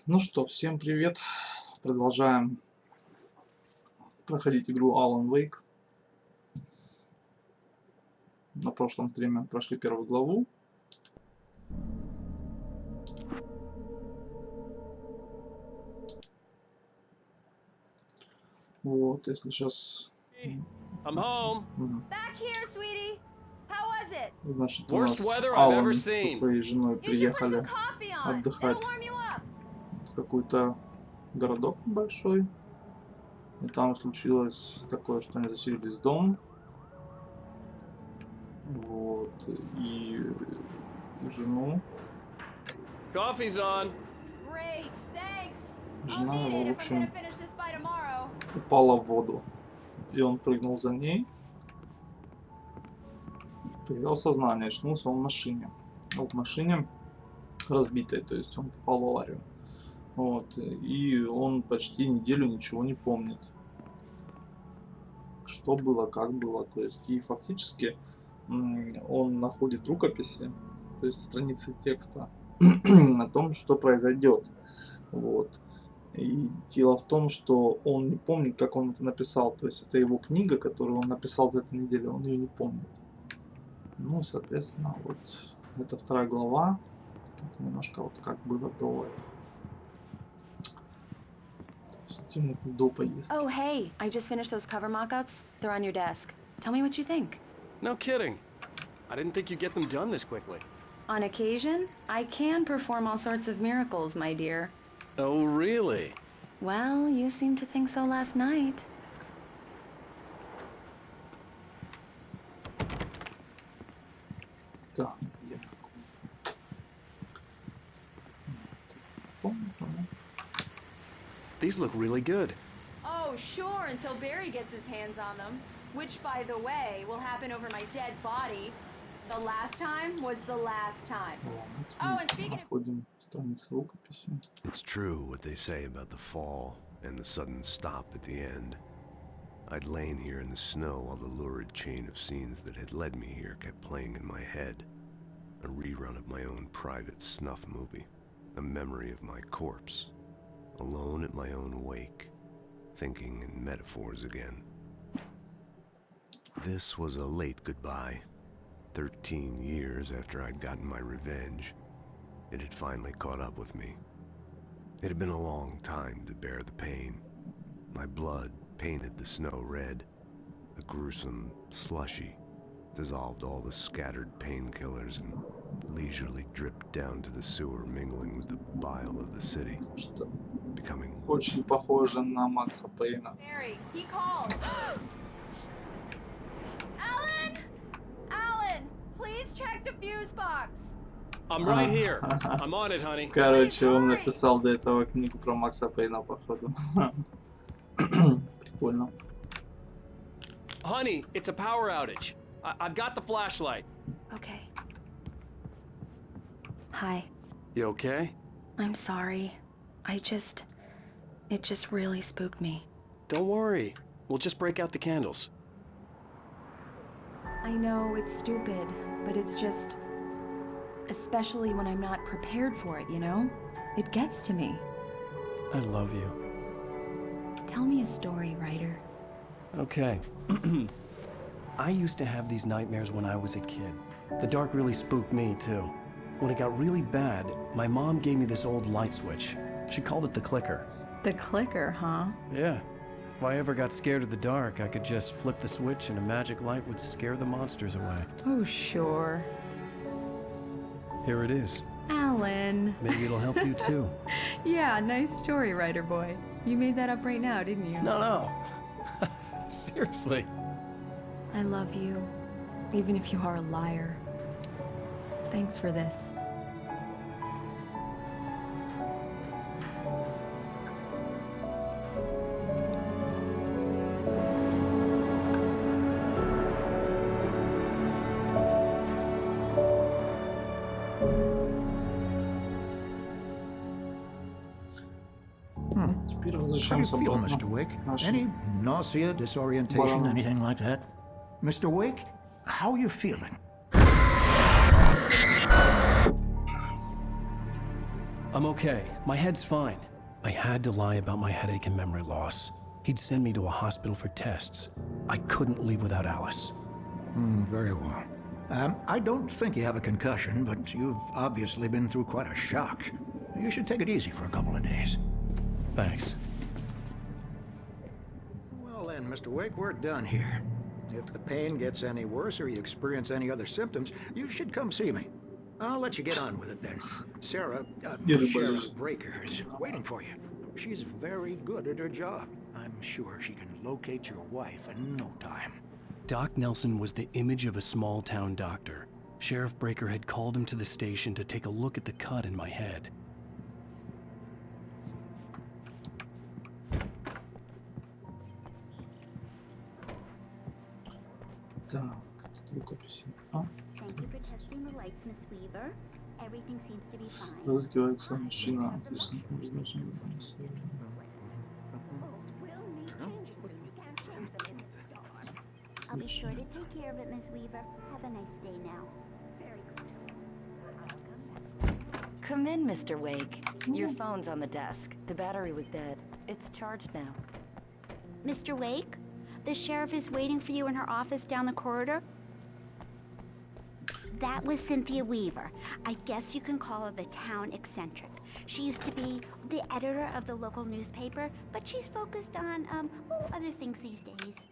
Ну что, всем привет. Продолжаем проходить игру Alan Wake. На прошлом стриме прошли первую главу. Вот, если сейчас... Значит, у нас Алан со своей женой приехали отдыхать в какой-то городок большой. И там случилось такое, что они заселились в дом. Вот. И жену. Жена его, в общем, упала в воду. И он прыгнул за ней. Потерял сознание. Очнулся он в машине. В машине разбитой, то есть он попал в аварию. Вот. И он почти неделю ничего не помнит. Что было, как было. То есть и фактически он находит рукописи, то есть страницы текста о том, что произойдет. Вот. И дело в том, что он не помнит, как он это написал. То есть это его книга, которую он написал за эту неделю, он ее не помнит. Ну, соответственно, вот это вторая глава. Это немножко вот как было до этого. До поездки. Oh, hey, I just finished those cover mock-ups. They're on your desk. Tell me what you think. No kidding. I didn't think you'd get them done this quickly. On occasion, I can perform all sorts of miracles, my dear. Oh, really? Well, you seemed to think so last night. Так, где моя? These look really good. Oh, sure, until Barry gets his hands on them. Which, by the way, will happen over my dead body. The last time was the last time. Oh, and speaking Находим страницу рукописи. It's true what they say about the fall and the sudden stop at the end. I'd lain here in the snow while the lurid chain of scenes that had led me here kept playing in my head. A rerun of my own private snuff movie. A memory of my corpse. Alone at my own wake. Thinking in metaphors again. This was a late goodbye. 13 years after I'd gotten my revenge. It had finally caught up with me. It had been a long time to bear the pain. My blood painted the snow red. A gruesome slushy dissolved all the scattered painkillers and leisurely dripped down to the sewer, mingling with the bile of the city. Becoming очень похоже на Макса Пейна. Barry, he called. Alan! Alan, please check the fuse box. I'm right here. I'm on it, honey. Короче, он написал до этого книгу про Макса Пейна, походу. Прикольно. Honey, it's a power outage. I've got the flashlight. Okay. Hi. You okay? I'm sorry. It just really spooked me. Don't worry. We'll just break out the candles. I know it's stupid, but it's just... Especially when I'm not prepared for it, you know? It gets to me. I love you. Tell me a story, writer. Okay. I used to have these nightmares when I was a kid. The dark really spooked me, too. When it got really bad, my mom gave me this old light switch. She called it the clicker. The clicker, huh? Yeah. If I ever got scared of the dark, I could just flip the switch and a magic light would scare the monsters away. Oh, sure. Here it is. Alan. Maybe it'll help you, too. Yeah, nice story, writer boy. You made that up right now, didn't you? No. Seriously. I love you, even if you are a liar. Thanks for this. Теперь How do you возвращаемся feel, обратно Mr. Wake? к нашим. Any nausea, disorientation, Баранам. anything like that? Mr. Wake, how are you feeling? I'm okay. My head's fine. I had to lie about my headache and memory loss. He'd send me to a hospital for tests. I couldn't leave without Alice. Very well. I don't think you have a concussion, but you've obviously been through quite a shock. You should take it easy for a couple of days. Thanks. Well then, Mr. Wake, we're done here. If the pain gets any worse or you experience any other symptoms, you should come see me. I'll let you get on with it then. Sarah, Sheriff Breaker, is waiting for you. She's very good at her job. I'm sure she can locate your wife in no time. Doc Nelson was the image of a small-town doctor. Sheriff Breaker had called him to the station to take a look at the cut in my head. Так, тут рукописи. А, Thank you for testing the lights, Miss Weaver. Everything seems to be fine. разыскивается мужчина. Отлично, там размещен. I'll be sure to take care of it, Miss Weaver. Have a nice day now. Very good. Come in, Mr. Wake. Your phone's on the desk. The battery was dead. It's charged now. Mr. Wake, the sheriff is waiting for you in her office down the corridor. That was Cynthia Weaver. I guess you can call her the town eccentric. She used to be the editor of the local newspaper, but she's focused on, other things these days.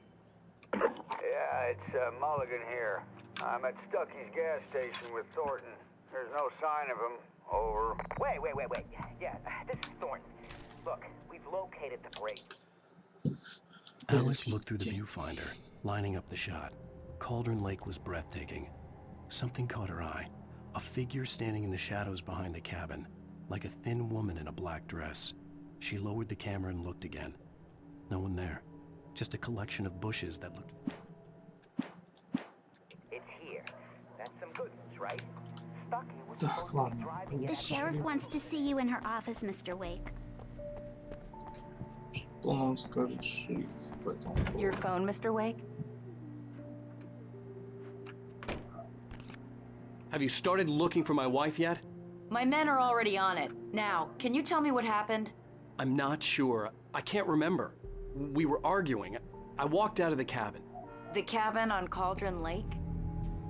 Yeah, it's Mulligan here. I'm at Stucky's gas station with Thornton. There's no sign of him. Over. Wait. Yeah, this is Thornton. Look, we've located the break. Alice looked through the viewfinder, lining up the shot. Cauldron Lake was breathtaking. Something caught her eye. A figure standing in the shadows behind the cabin, like a thin woman in a black dress. She lowered the camera and looked again. No one there. Just a collection of bushes that looked... It's here. That's some good news, right? Stucky was Так, supposed to be ладно. driving The sheriff wants to see you in her office, Mr. Wake. Что нам скажет шериф по этому Your поводу? phone, Mr. Wake? Have you started looking for my wife yet? My men are already on it. Now, can you tell me what happened? I'm not sure. I can't remember. We were arguing. I walked out of the cabin. The cabin on Cauldron Lake?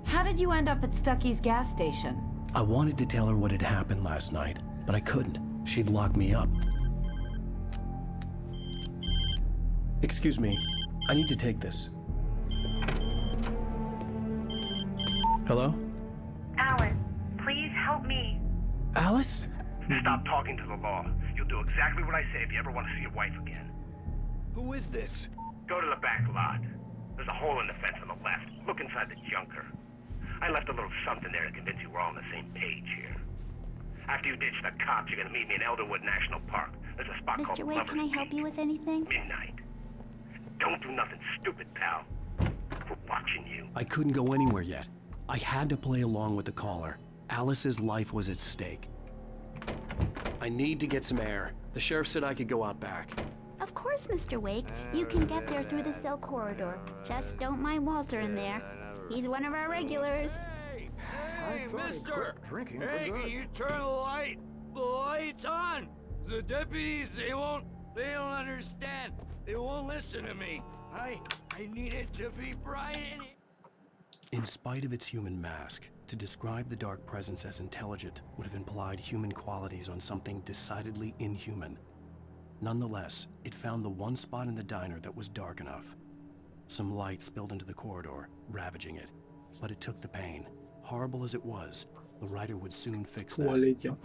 How did you end up at Stucky's gas station? I wanted to tell her what had happened last night, but I couldn't. She'd locked me up. Excuse me. I need to take this. Hello? Alan, please help me. Alice? Stop talking to the law. You'll do exactly what I say if you ever want to see your wife again. Who is this? Go to the back lot. There's a hole in the fence on the left. Look inside the junker. I left a little something there to convince you we're all on the same page here. After you ditch the cops, you're gonna meet me in Elderwood National Park. There's a spot called Mr. Wake, can I Lover's help Peak. you with anything? Midnight. Don't do nothing stupid, pal. We're watching you. I couldn't go anywhere yet. I had to play along with the caller. Alice's life was at stake. I need to get some air. The sheriff said I could go out back. Of course, Mr. Wake. You can get there through the cell corridor. Just don't mind Walter in there. He's one of our regulars. Hey, mister! Hey, can you turn the light? The light's on! The deputies, they don't understand. They won't listen to me. I need it to be bright and... In spite of its human mask, to describe the dark presence as intelligent would have implied human qualities on something decidedly inhuman. Nonetheless, it found the one spot in the diner that was dark enough. Some light spilled into the corridor, ravaging it. But it took the pain. Horrible as it was, the writer would soon fix that. Туалете.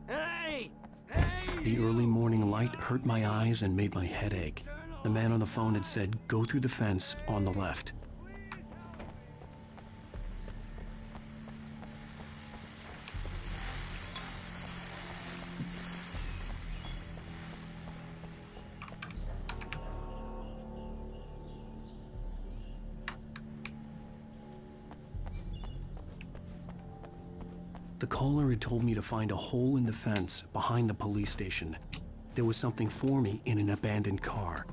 Hey! The early morning light hurt my eyes and made my head ache. The man on the phone had said, "Go through the fence on the left." The caller had told me to find a hole in the fence behind the police station. There was something for me in an abandoned car.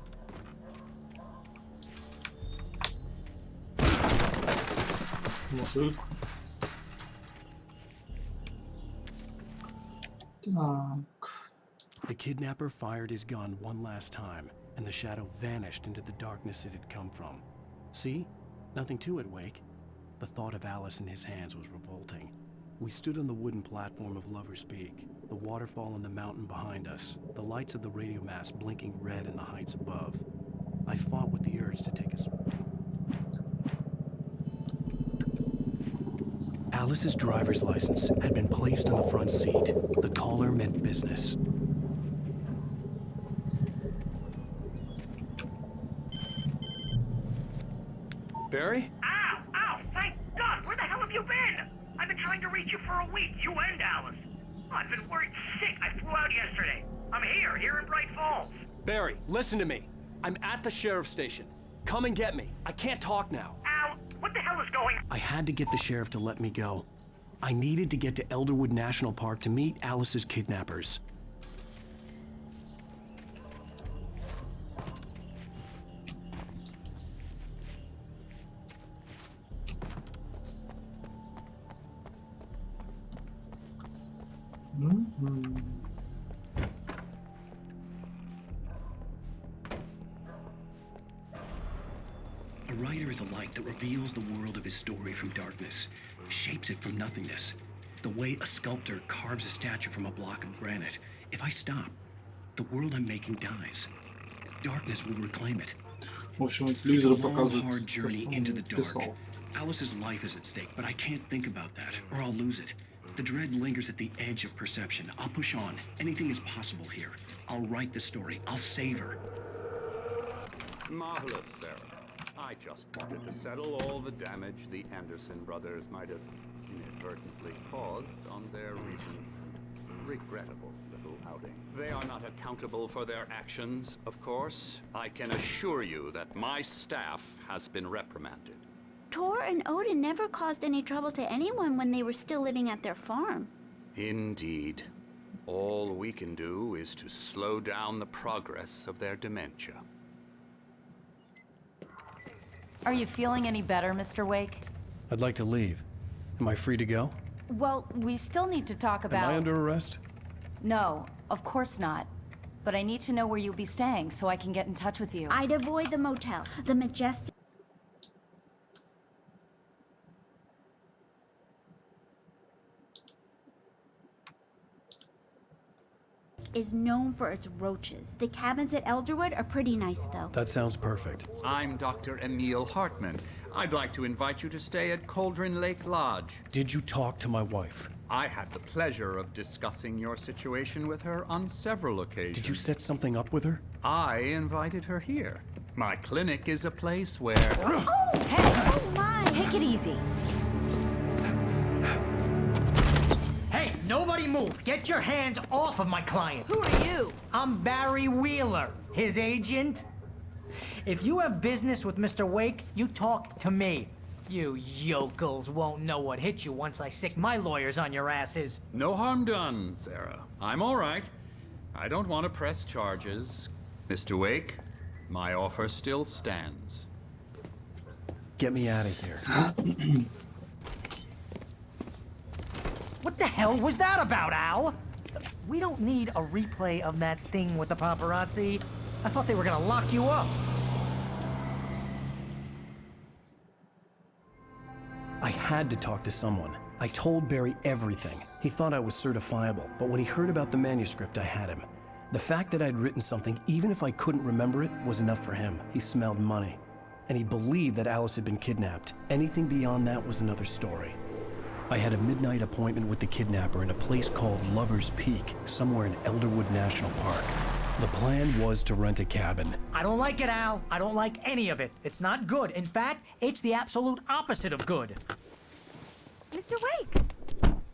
The kidnapper fired his gun one last time, and the shadow vanished into the darkness it had come from. See? Nothing to it, Wake. The thought of Alice in his hands was revolting. We stood on the wooden platform of Lover's Peak, the waterfall on the mountain behind us, the lights of the radio mast blinking red in the heights above. I fought with the urge to take a swim. Alice's driver's license had been placed on the front seat. The caller meant business. Barry? Ow! Ow! Thank God! Where the hell have you been? I've been trying to reach you for a week, you and Alice. I've been worried sick. I flew out yesterday. I'm here in Bright Falls. Barry, listen to me. I'm at the sheriff's station. Come and get me. I can't talk now. Al, what the hell is going on? I had to get the sheriff to let me go. I needed to get to Elderwood National Park to meet Alice's kidnappers. A writer is a light that reveals the world of his story from darkness, shapes it from nothingness. The way a sculptor carves a statue from a block of granite. If I stop, the world I'm making dies. Darkness will reclaim it. В общем, телевизор It's a long, показывает hard то, journey что into он the dark. писал. Alice's life is at stake, but I can't think about that, or I'll lose it. The dread lingers at the edge of perception. I'll push on. Anything is possible here. I'll write the story. I'll save her. Marvelous, Sarah. I just wanted to settle all the damage the Anderson brothers might have inadvertently caused on their recent and regrettable little outing. They are not accountable for their actions, of course. I can assure you that my staff has been reprimanded. Tor and Odin never caused any trouble to anyone when they were still living at their farm. Indeed. All we can do is to slow down the progress of their dementia. Are you feeling any better, Mr. Wake? I'd like to leave. Am I free to go? Well, we still need to talk about... Am I under arrest? No, of course not. But I need to know where you'll be staying so I can get in touch with you. I'd avoid the motel. The Majestic is known for its roaches. The cabins at Elderwood are pretty nice, though. That sounds perfect. I'm Dr. Emil Hartman. I'd like to invite you to stay at Cauldron Lake Lodge. Did you talk to my wife? I had the pleasure of discussing your situation with her on several occasions. Did you set something up with her? I invited her here. My clinic is a place where... Oh, hey! Oh, my! Take it easy. Hey, nobody move! Get your hands off of my client! Who are you? I'm Barry Wheeler, his agent. If you have business with Mr. Wake, you talk to me. You yokels won't know what hit you once I sick my lawyers on your asses. No harm done, Sarah. I'm all right. I don't want to press charges. Mr. Wake, my offer still stands. Get me out of here. What the hell was that about, Al? We don't need a replay of that thing with the paparazzi. I thought they were gonna lock you up. I had to talk to someone. I told Barry everything. He thought I was certifiable, but when he heard about the manuscript, I had him. The fact that I'd written something, even if I couldn't remember it, was enough for him. He smelled money. And he believed that Alice had been kidnapped. Anything beyond that was another story. I had a midnight appointment with the kidnapper in a place called Lover's Peak, somewhere in Elderwood National Park. The plan was to rent a cabin. I don't like it, Al. I don't like any of it. It's not good. In fact, it's the absolute opposite of good. Mr. Wake!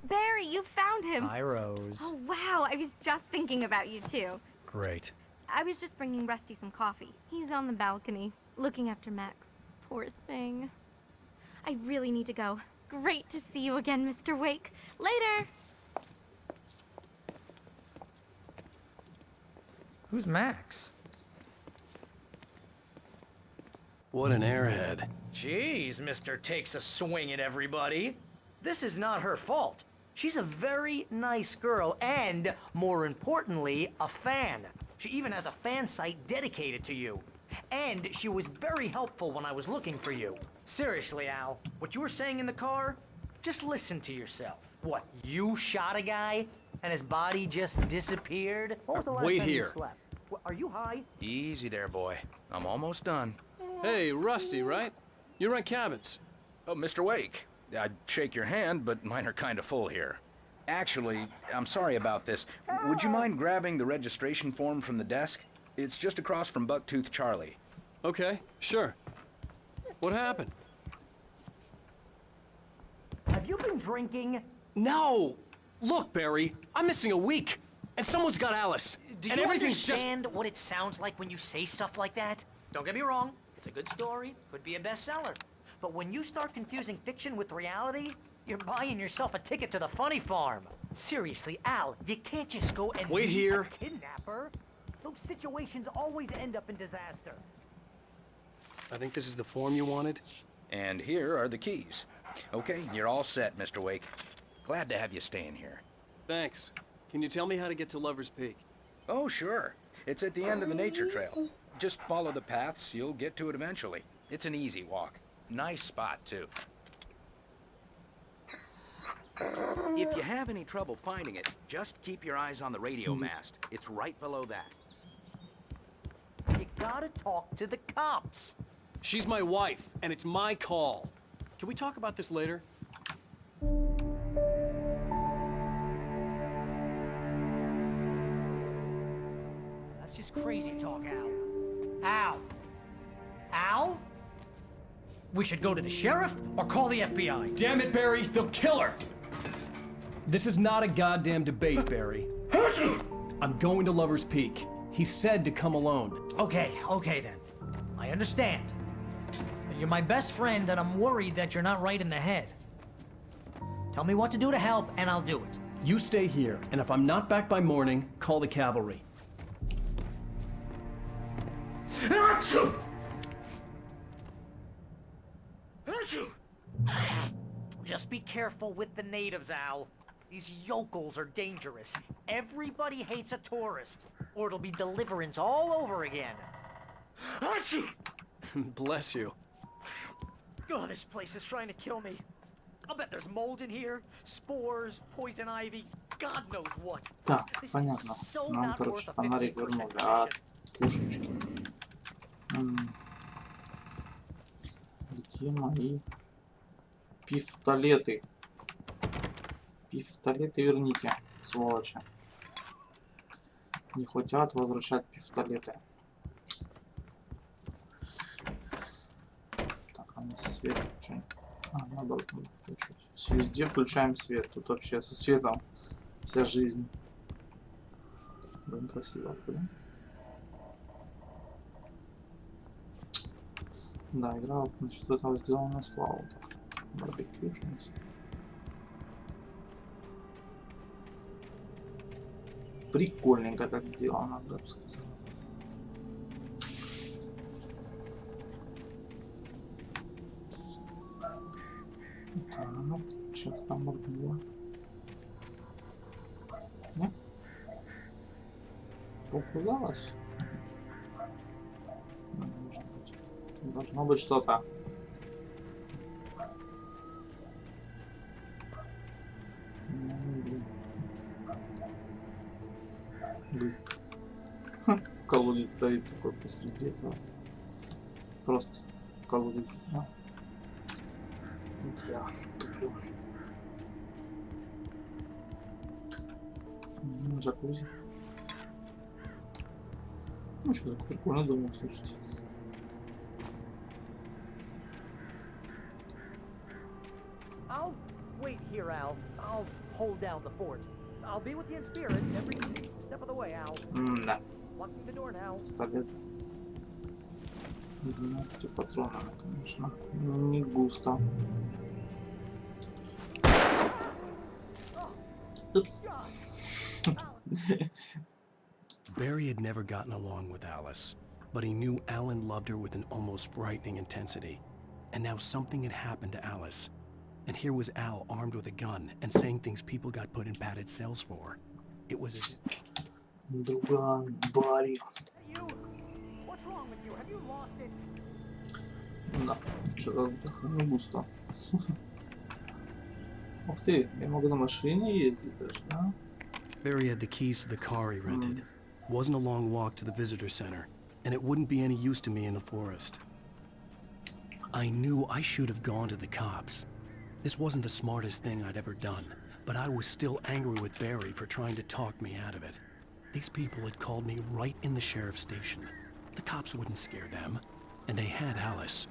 Barry, you found him. Hi, Rose. Oh, wow. I was just thinking about you, too. Great. I was just bringing Rusty some coffee. He's on the balcony, looking after Max. Poor thing. I really need to go. Great to see you again, Mr. Wake. Later. Who's Max? What an airhead. Jeez, Mr. Takes a swing at everybody. This is not her fault. She's a very nice girl and, more importantly, a fan. She even has a fan site dedicated to you. And she was very helpful when I was looking for you. Seriously, Al, what you were saying in the car, just listen to yourself. What, you shot a guy and his body just disappeared? What was the last Wait time you here. slept? Are you high? Easy there, boy. I'm almost done. Hey, Rusty, right? You rent cabins. Oh, Mr. Wake. I'd shake your hand, but mine are kind of full here. Actually, I'm sorry about this. Would you mind grabbing the registration form from the desk? It's just across from Bucktooth Charlie. Okay, sure. What happened? Have you been drinking? No! Look, Barry, I'm missing a week, and someone's got Alice. Do and you everything's understand what it sounds like when you say stuff like that? Don't get me wrong, it's a good story, could be a bestseller. But when you start confusing fiction with reality, you're buying yourself a ticket to the funny farm. Seriously, Al, you can't just go and Wait meet here. a kidnapper. Those situations always end up in disaster. I think this is the form you wanted. And here are the keys. Okay, you're all set, Mr. Wake. Glad to have you staying here. Thanks. Can you tell me how to get to Lover's Peak? Oh, sure. It's at the end of the nature trail. Just follow the paths, you'll get to it eventually. It's an easy walk. Nice spot, too. If you have any trouble finding it, just keep your eyes on the radio mast. It's right below that. You gotta talk to the cops. She's my wife, and it's my call. Can we talk about this later? That's just crazy talk, Al. Al? Al? We should go to the sheriff or call the FBI. Damn it, Barry, they'll kill her! This is not a goddamn debate, Barry. I'm going to Lover's Peak. He said to come alone. Okay then. I understand. You're my best friend, and I'm worried that you're not right in the head. Tell me what to do to help, and I'll do it. You stay here, and if I'm not back by morning, call the cavalry. Just be careful with the natives, Al. These yokels are dangerous. Everybody hates a tourist, or it'll be Deliverance all over again. Bless you. Oh, this place is trying to kill me. I'll bet there's mold in here, spores, poison ivy, God knows what. Так, понятно. Нам, короче, фонарик вернули от пушечки. Где мои пистолеты? Пистолеты верните, сволочи. Не хотят возвращать пистолеты. Так, а мы свет включаем. Надо включить. Везде включаем свет. Тут вообще со светом вся жизнь. Блин, красиво, да? Да, игра, значит, этого сделана на славу. Барбекю, что-нибудь. Прикольненько так сделано, я бы сказал. Так, что-то там моргнуло. Не? Показалось? Может быть. Должно быть что-то. Колодец стоит такой посреди этого. Просто колодец. Это я туплю. Джакузи. Ну что, так прикольно, думаю, слушайте. I'll wait here, Al. I'll hold down the fort. I'll be with you in spirit every step of the way, Al. Да. Locking the door now. Пистолет. 12 патронами, конечно. Не густо. Упс. Barry had never gotten along with Alice, but he knew Alan loved her with an almost frightening intensity. And now something had happened to Alice. And here was Al armed with a gun and saying things people got put in padded cells for. It was as if... Друган, Барри. Да, вчера отдохнул не густо. Ух ты, я могу на машине ездить даже, да? Barry had the keys to the car he rented. Wasn't a long walk to the visitor center, and it wouldn't be any use to me in the forest. I knew I should have gone to the cops. This wasn't the smartest thing I'd ever done, but I was still angry with Barry for trying to talk me out of it. These people had called me right in the sheriff's station. The cops wouldn't scare them, and they had Alice.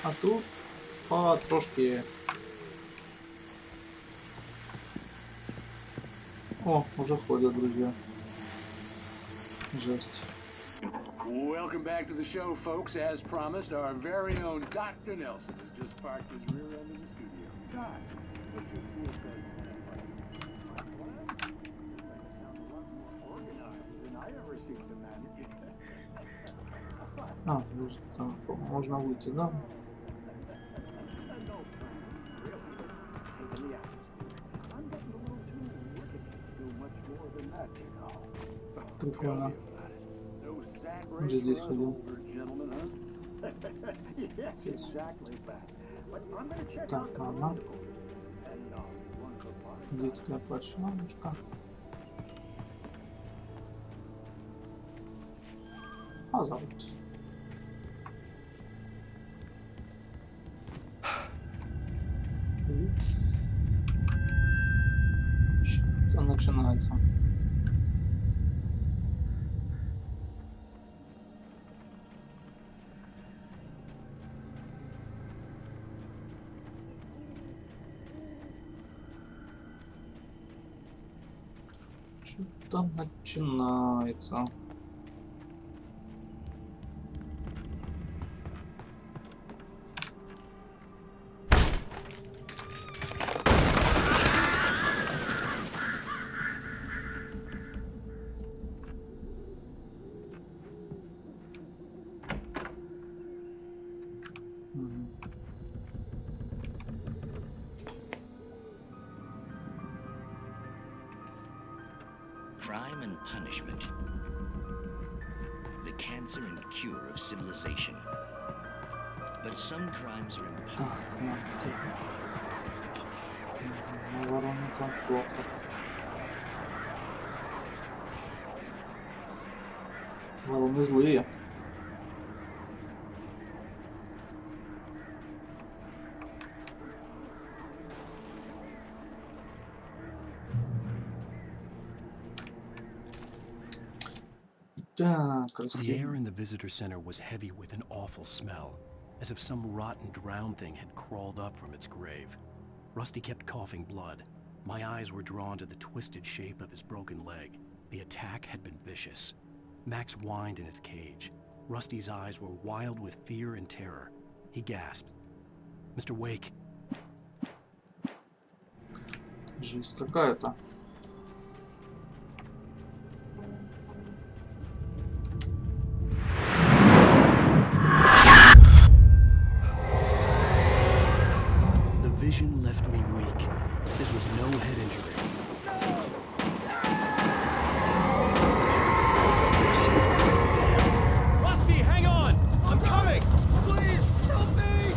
А тут трошки. О, уже ходят, друзья. Жесть. Welcome back to the show, folks. As promised, our very own Dr. Nelson has just parked his rear end in the studio. Doc, what's your cool А, подожди, там можно выйти, да? Прикольно. Уже здесь ходил. Здесь. Так, ладно. Детская площадочка. А зовут. Что начинается? Что-то начинается. Crime and punishment. The cancer and cure of civilization. But some crimes are impossible. Вороны там плохо. Вороны злые. The air in the visitor center was heavy with an awful smell, as if some rotten drowned thing had crawled up from its grave. Rusty kept coughing blood. My eyes were drawn to the twisted shape of his broken leg. The attack had been vicious. Max whined in his cage. Rusty's eyes were wild with fear and terror. He gasped. Mr. Wake. Жесть какая-то. Vision left me weak. This was no head injury. Rusty, hang on! I'm coming! Please, help me!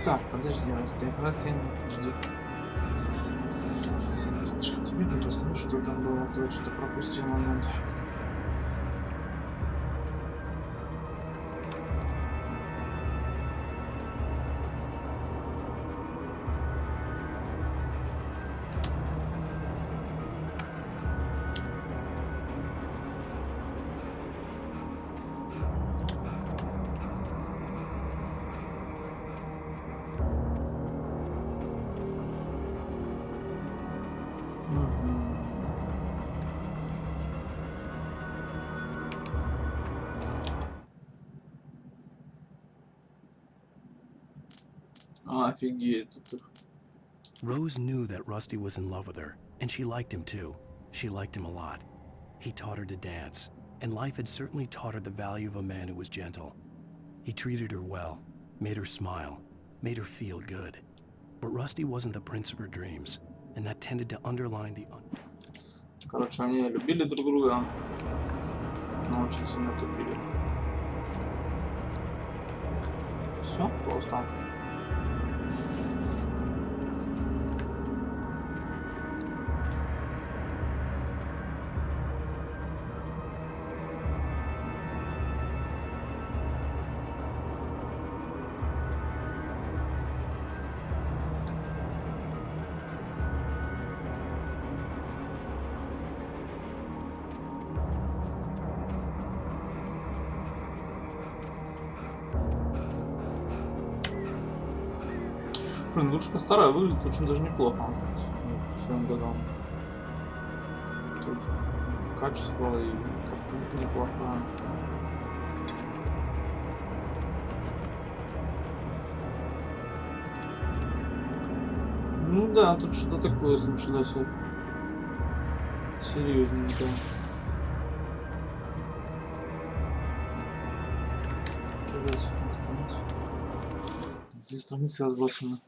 Так, подожди, Расти, жди. Тебе не посмотрю, что там было, то что пропустил момент. Офигеть. Rose knew that Rusty was in love with her, and she liked him too. She liked him a lot. He taught her to dance, and life had certainly taught her the value of a man who was gentle. He treated her well, made her smile, made her feel good. But Rusty wasn't the prince of her dreams, and that tended to underline the... Короче, они любили друг друга, но очень сильно тупили. Все просто. Блин, игрушка старая, выглядит очень даже неплохо по своим годам. То есть качество и картинка неплохая. Ну да, тут что-то такое случилось. Серьезненько. Что дальше? Страница. 3 страницы разбросаны.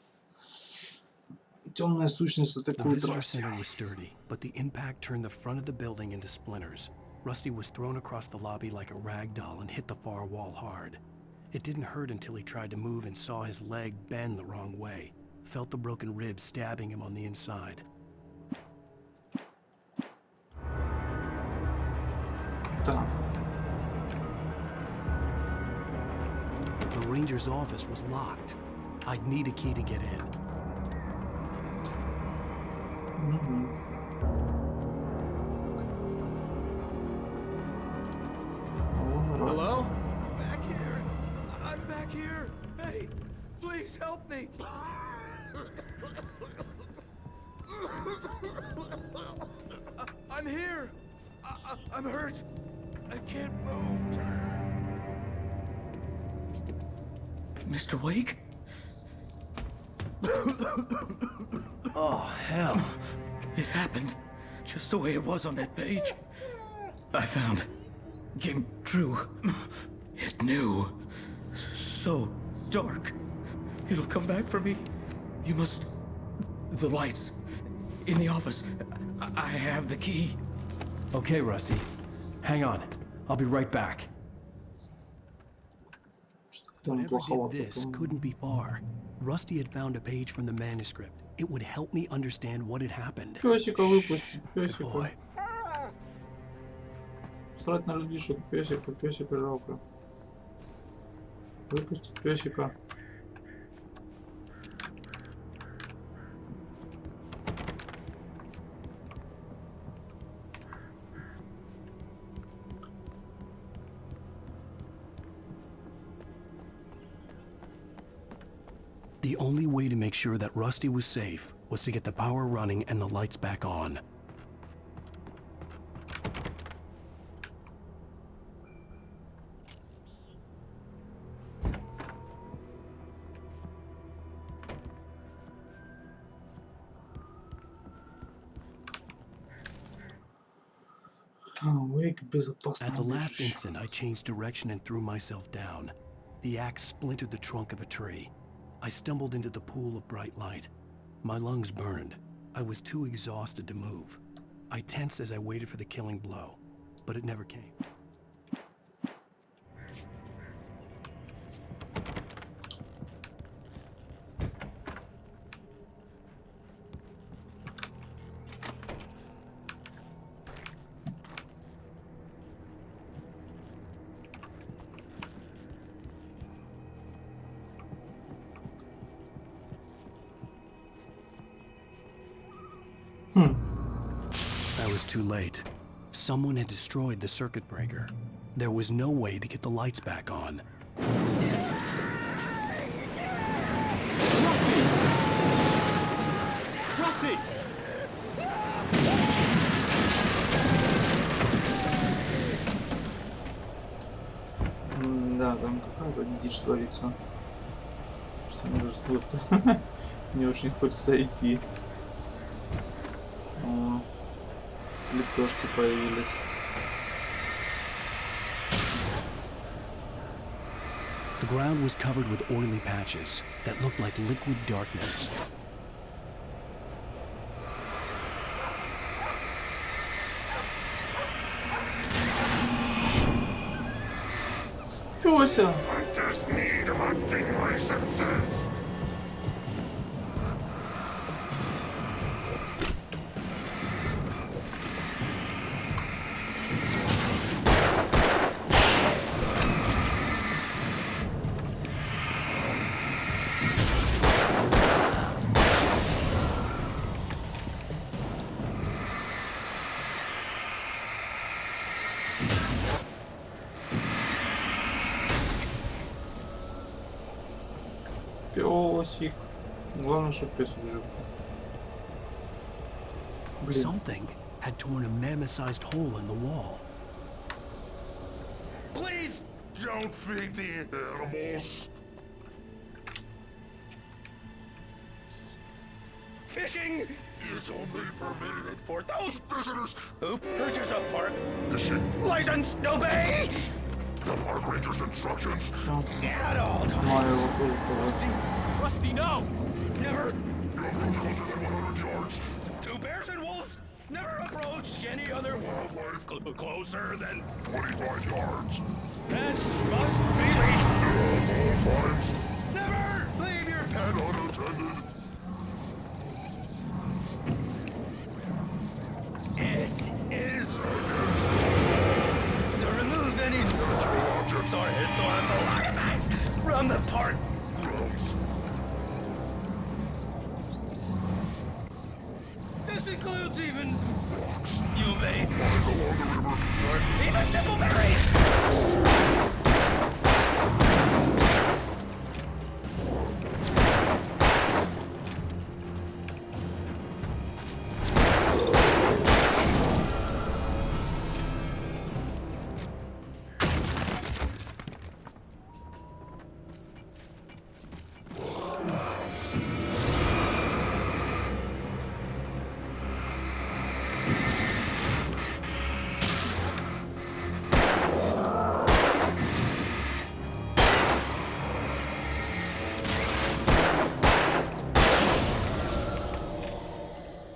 Темная сущность атакует Расти. The visitor center was sturdy, but the impact turned the front of the building into splinters. Rusty was thrown across the lobby like a rag doll and hit the far wall hard. It didn't hurt until he tried to move and saw his leg bend the wrong way. Felt the broken ribs stabbing him on the inside. Так. The ranger's office was locked. I'd need a key to get in. Hello? Back here. I'm back here. Hey, please help me. I'm here. I'm hurt. I can't move. Mr. Wake? Oh, hell. It happened just the way it was on that page. I found. Came true. It knew. So dark. It'll come back for me. You must... The lights. In the office. I have the key. Okay, Rusty. Hang on. I'll be right back. Whatever did this couldn't be far. Rusty had found a page from the manuscript. It would help me understand what had happened. Пёсика выпусти, пёсика. Срать на людишек, пёсика, пёсика жалко. Выпустить пёсика. The only way to make sure that Rusty was safe was to get the power running and the lights back on. At the last instant, I changed direction and threw myself down. The axe splintered the trunk of a tree. I stumbled into the pool of bright light. My lungs burned. I was too exhausted to move. I tensed as I waited for the killing blow, but it never came. I was too late. Someone had destroyed the circuit breaker. There was no way to get the lights back on. Rusty! Rusty! Да, там какая-то дичь творится. Не очень хочется идти. О, лепешки появились. The ground was covered with oily patches that looked like liquid darkness. Кёся! I just need hunting licenses. Пёсик. Главное, чтобы песик жил. Something had torn a mammoth-sized hole in the wall. Please don't feed the animals. Fishing is only permitted for those visitors who purchase a park fishing license. Obey the park ranger's instructions. Get all. Rusty, no! Never. No approach closer than 100 yards. Two bears and wolves never approach any other wildlife closer than 25 yards. Pets must be leashed at all times. Never leave your pet unattended. It is to remove any natural objects or historical artifacts from the park. This includes even UV or even simple berries.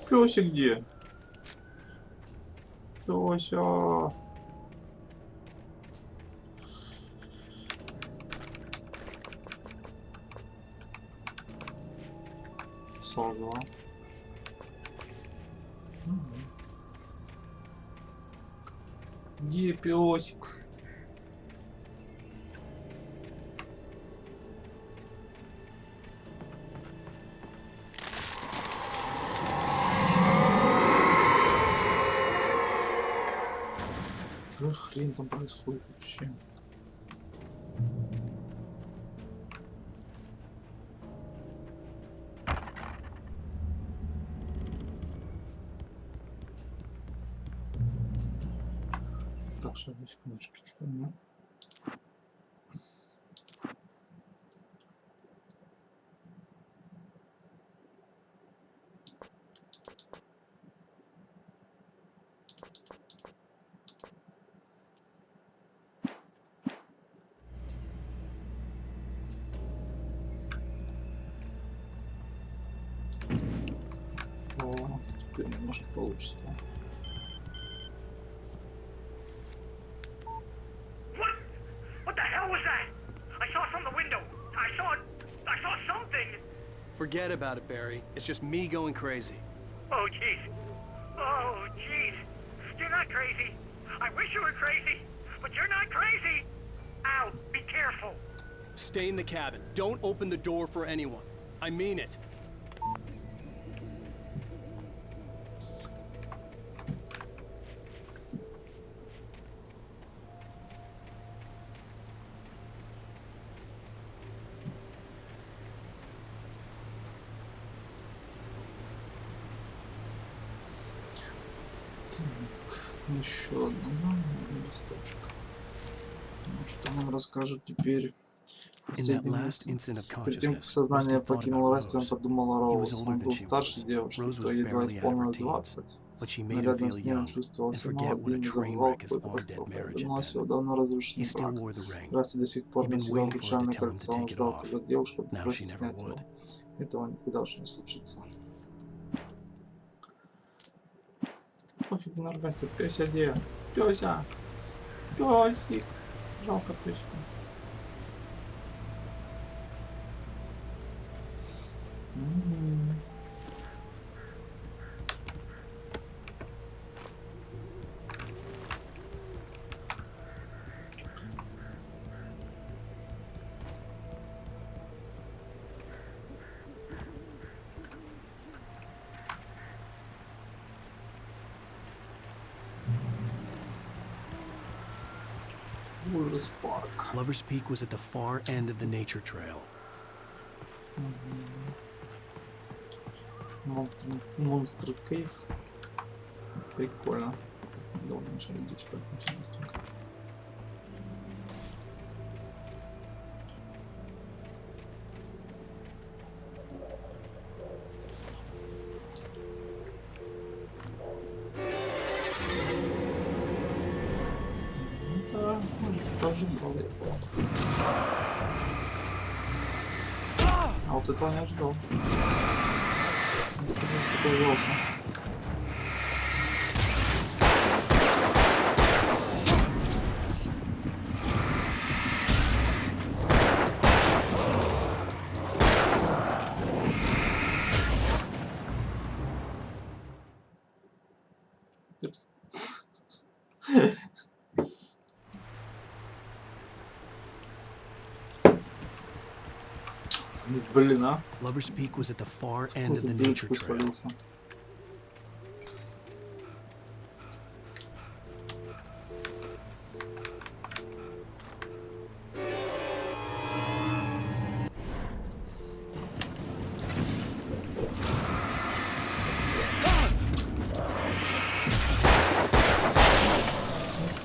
Пёсик где? Пёся. Солгала. Где пёсик? Какая хрень там происходит вообще? Так, что здесь книжки, что у меня? О, теперь немножко получится. Forget about it, Barry. It's just me going crazy. Oh, jeez. Oh, jeez. You're not crazy. I wish you were crazy, but you're not crazy. Ow, be careful. Stay in the cabin. Don't open the door for anyone. I mean it. Еще одна, да, листочек. Что нам расскажут теперь Последнюю мысль. Перед тем, как сознание покинуло Расти, он подумал о Роуз. Он был старше девушки, то едва исполнилось 20. Но рядом с ней он чувствовал себя молодым и забывал, какой катастрофой обернулась его давно разрушенный брак. Расти до сих пор носил обручальное кольцо, он ждал, когда девушка попросит снять его. Этого никогда уже не случится. Пофиг на Расти, пёся где? Пёся! Пёсик! Жалко пёсика. Lover's Peak was at the far end of the nature trail. Монстр Кейв. Прикольно. Давно начали здесь подключить быстренько. Да, может, тоже был. А вот этого не ожидал. Такой волосы. Блин, а? Lover's Peak was at the far end of the nature trail.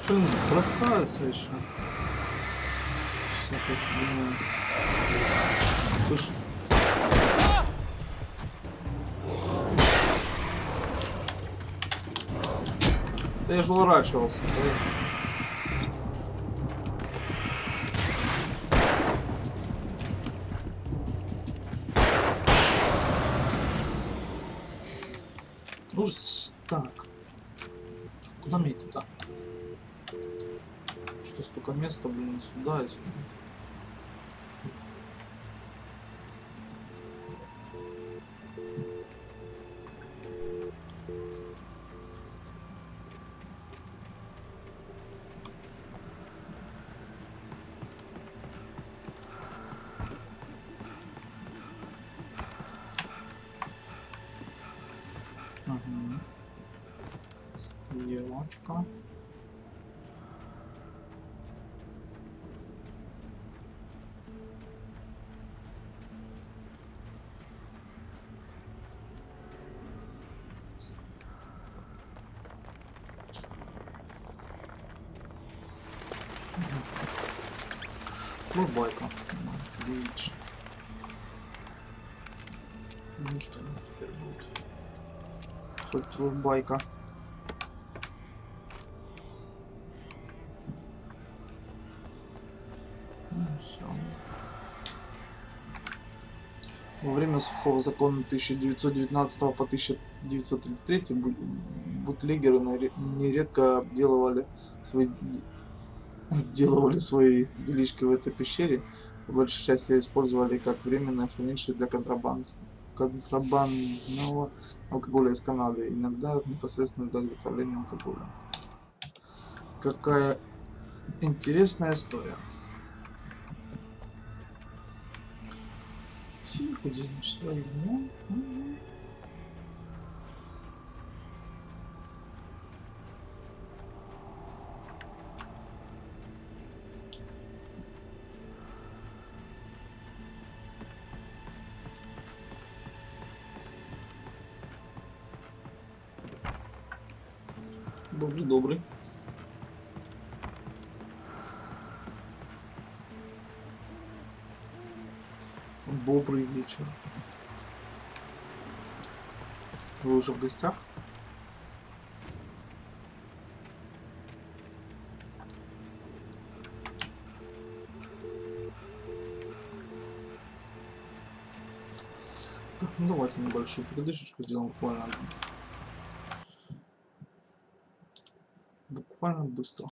Блин, красавица еще. Всякая фигня. Слушай. Да я же уворачивался. Ужас. Так. Куда мне идти-то? Что столько места, блин, сюда и сюда. Стрелочка. Байка. Отлично. Ну что они теперь будут? Хоть тружбайка. Ну все. Во время сухого закона 1919 по 1933 бутлегеры нередко обделывали свои делишки в этой пещере, по большей части использовали как временное хранилище для контрабандного алкоголя из Канады, иногда непосредственно для изготовления алкоголя. Какая интересная история. Синьку здесь, значит, возьму. Добрый. Добрый вечер. Вы уже в гостях? Так, ну давайте небольшую передышечку сделаем буквально быстро.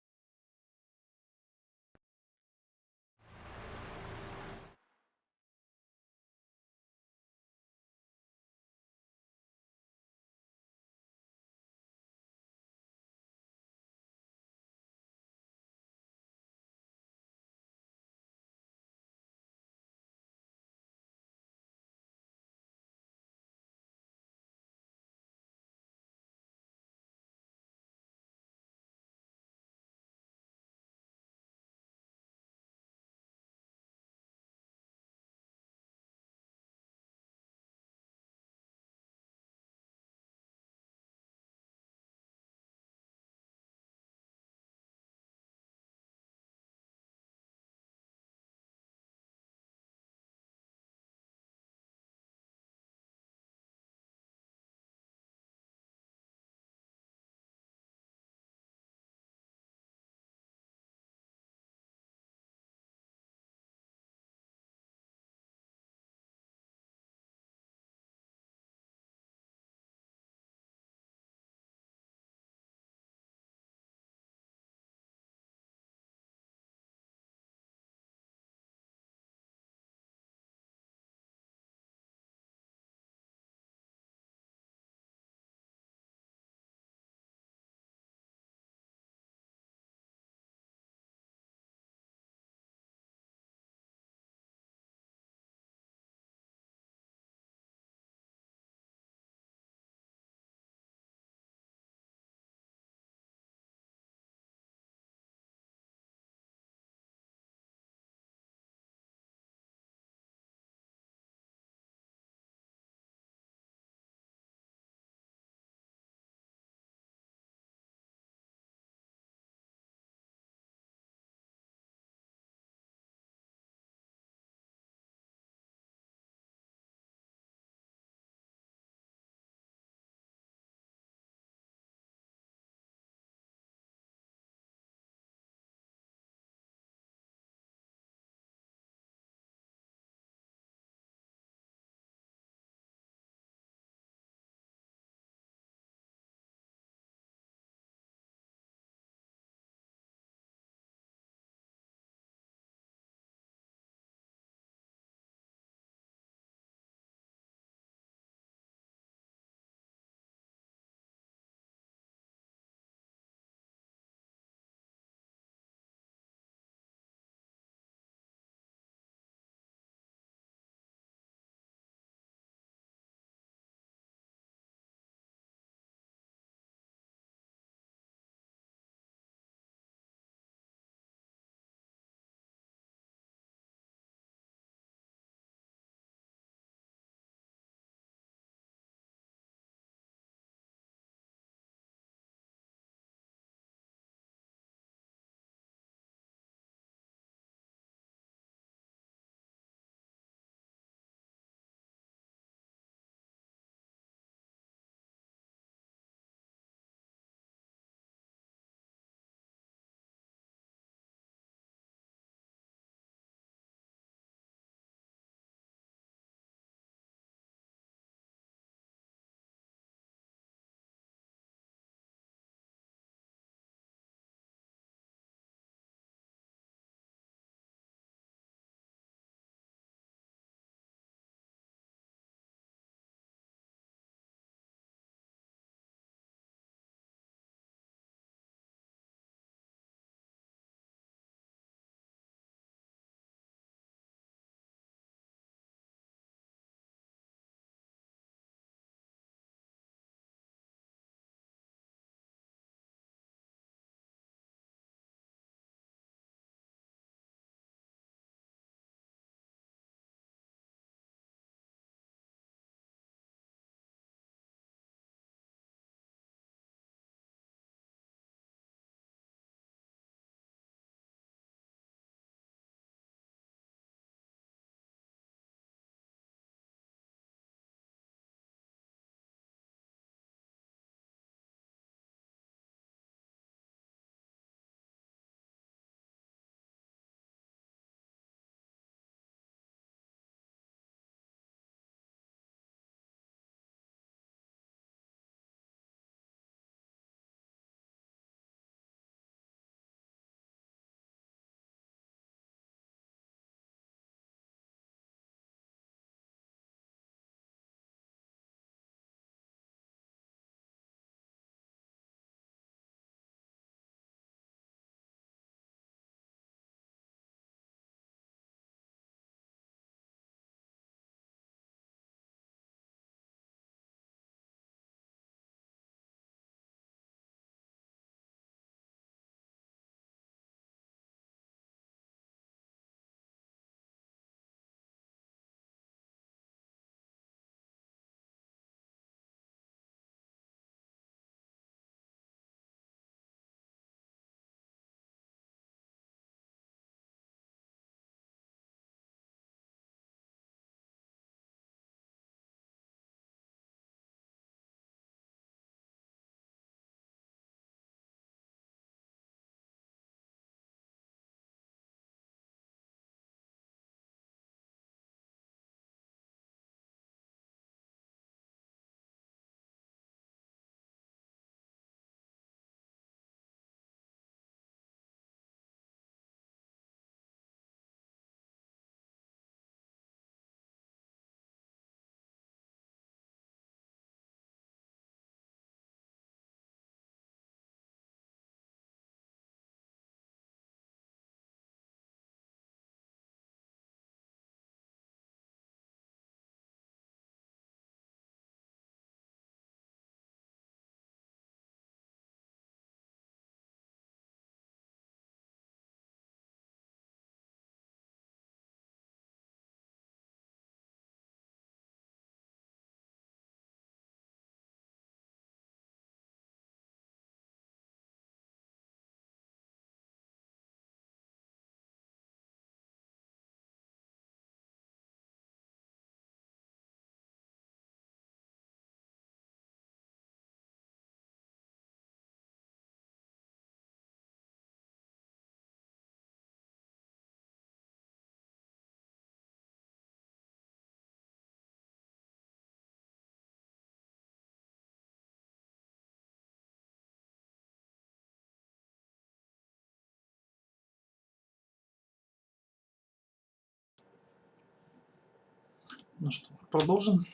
Ну что, продолжим.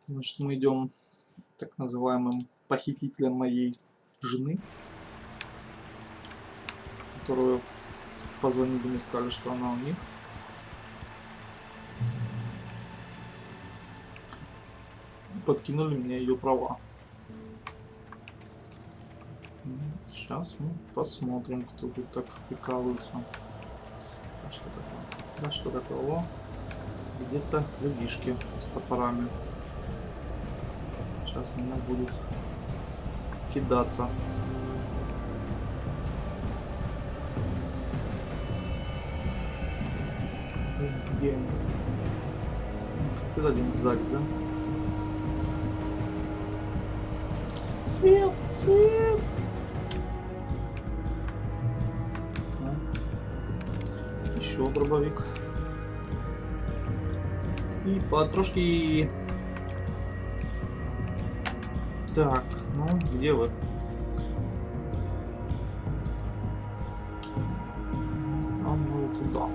Значит, мы идем так называемым похитителем моей жены, которую позвонили, мне сказали, что она у них. И подкинули мне ее права. Сейчас мы посмотрим, кто тут так прикалывается. Да что такое? Да что такое? О, где-то людишки с топорами. Сейчас меня будут кидаться. Где они? Тут один сзади, да? Свет! Свет! Еще дробовик. И патрошки. Так, ну где вы? Нам надо туда.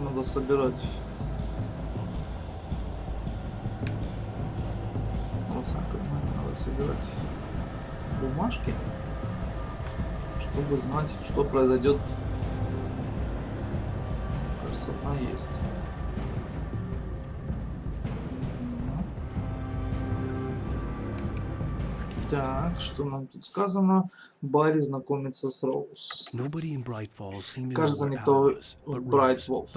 Надо собирать. Вы сами понимаете, надо собирать бумажки, чтобы знать, что произойдет. Кажется, одна есть. Так, что нам тут сказано? Барри знакомится с Роуз. Кажется, никто в Брайт Фоллс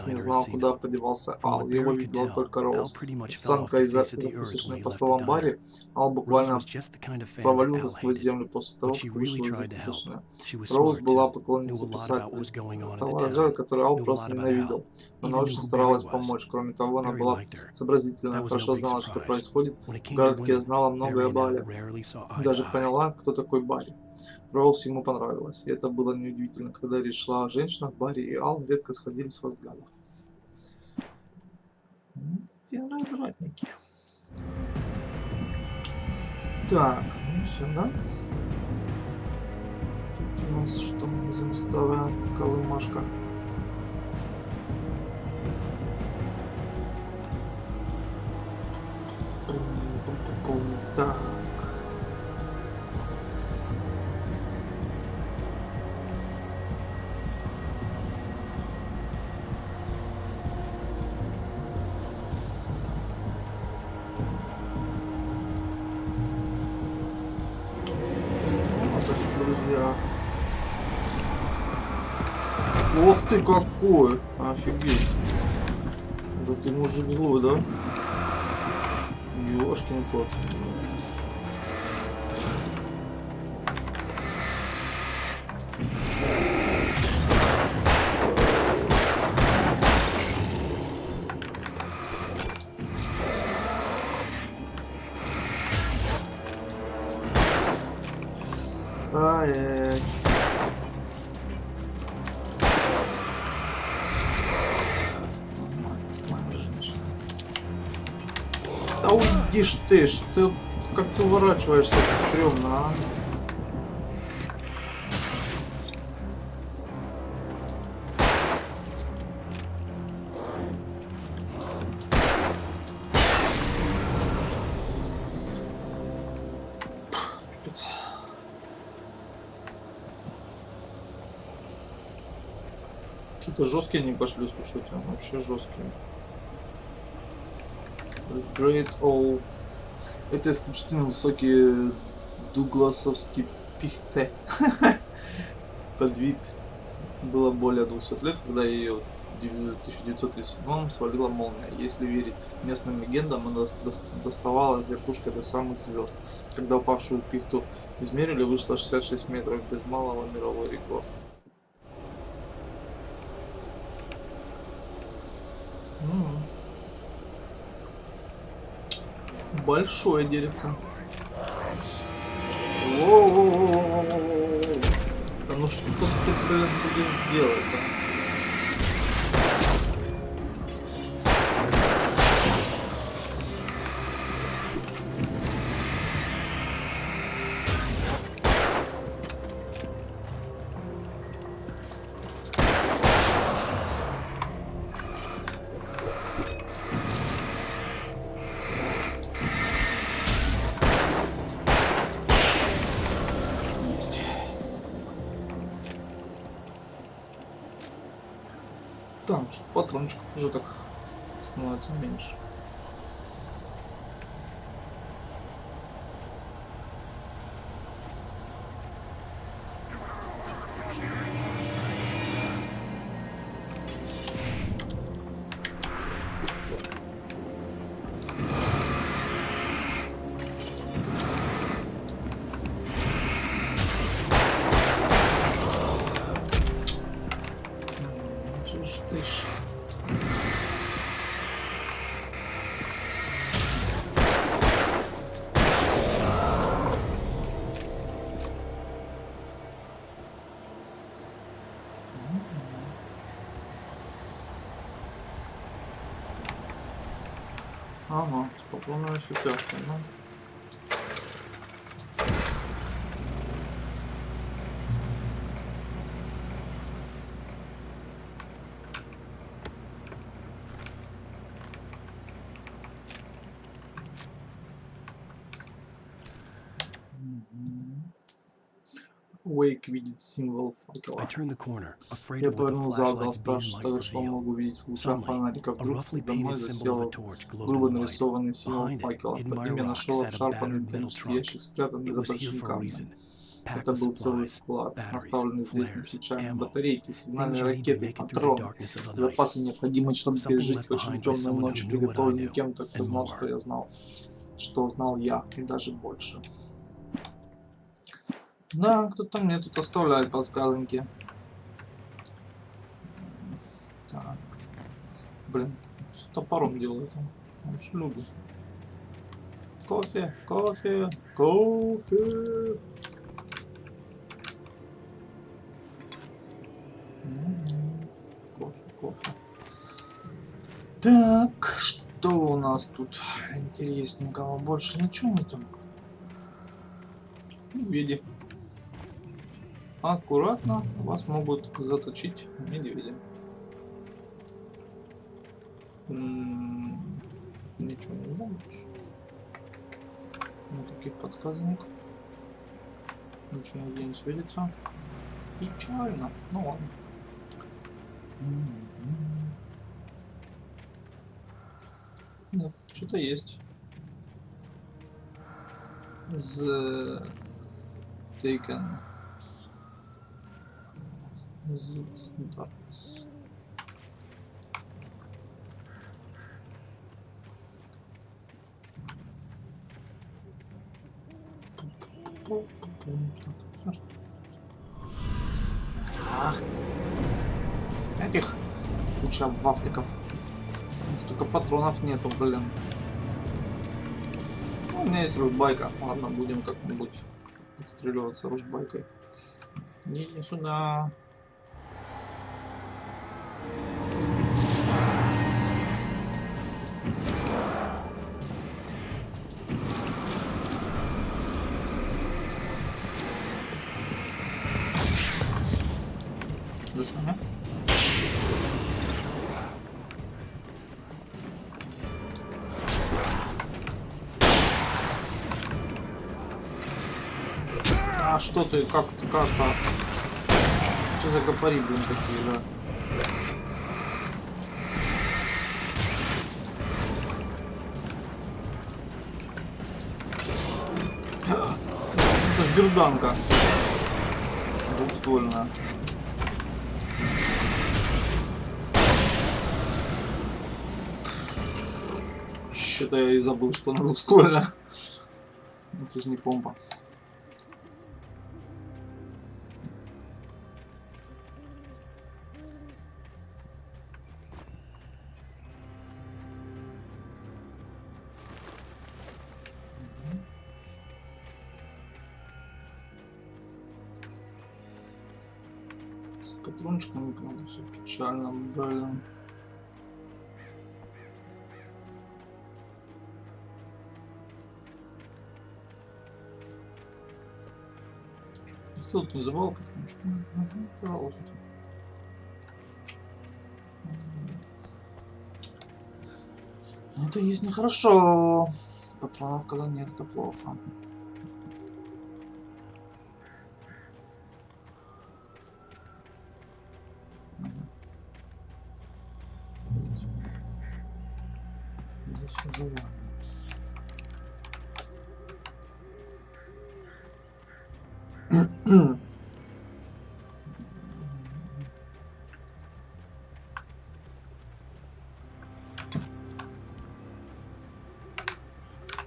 не знал, куда подевался Ал. Его видела только Роуз. Официантка из закусочной. По словам Барри, Ал буквально провалился сквозь землю после того, как вышел из закусочной. Роуз была поклонницей писателя, того разряда, который Ал просто ненавидел. Но она очень старалась помочь. Кроме того, она была сообразительная, хорошо знала, что происходит в городке, знала многое об Але. Даже поняла, кто такой Барри. Роуз ему понравилась. И это было неудивительно, когда речь шла о женщинах. Барри и Ал редко сходились во взглядах. Те развратники. Так, ну все, да? Тут у нас что за старая колымашка? Так. Друзья. Ох ты какой! Офигеть. Да ты мужик злой, да? Ёшкин кот. Ай-яй-яй. Моя женщина. Да уйди ж ты, что как ты уворачиваешься, это стрёмно, а? Пипец. Какие-то жесткие они пошли, слушайте, вообще жесткие. Great All. Это исключительно высокие дугласовские пихте. Подвид. Было более 200 лет, когда ее в 1937 свалила молния. Если верить местным легендам, она доставала верхушкой до самых звезд. Когда упавшую пихту измерили, вышло 66 метров, без малого мировой рекорд. Большое деревце. Воу-воу-воу-воу-воу-воу-воу. Да ну что ты, блин, будешь делать, а? Там что-то патрончиков уже так становится меньше. Ага, с патронами все тяжко, да? Wake видит символ факела. Я повернул за угол, страшно, так что могу видеть в лучах фонарика. Вдруг передо мной засел грубо нарисованный символ факела. Под ним я нашел обшарпанный металлический ящик, спрятанный за большим камнем. Это был целый склад, оставленный здесь не случайно. Батарейки, сигнальные ракеты, патроны, запасы, необходимые, чтобы пережить очень темную ночь, приготовленные кем-то, кто знал, что я знал, что знал я, и даже больше. Да, кто-то мне тут оставляет подсказки. Так. Блин, что топором делает он? Он же любит. Кофе, кофе, кофе. Кофе, кофе. Так, что у нас тут интересненького? Больше ничего нету. Медведи. Аккуратно, вас могут заточить медведи. Ничего не могут. Никаких подсказок. Ничего нигде не светится. Печально. Ну ладно. Нет, что-то есть. The taken. The darkness. Ах, этих куча вафликов. Столько патронов нету, блин. Ну, у меня есть ружбайка. Ладно, будем как-нибудь отстреливаться ружбайкой. Не иди сюда. До свидания. А что ты, как-то? Что за гопари, блин, такие, да? Это ж берданка. Двухствольная. Что-то я и забыл, что она двухствольная. Это же не помпа. С патрончиками, правда, все печально, блин. Никто тут не забывал патрончики? Пожалуйста. Это есть нехорошо. Патронов когда нет, это плохо. все завязано.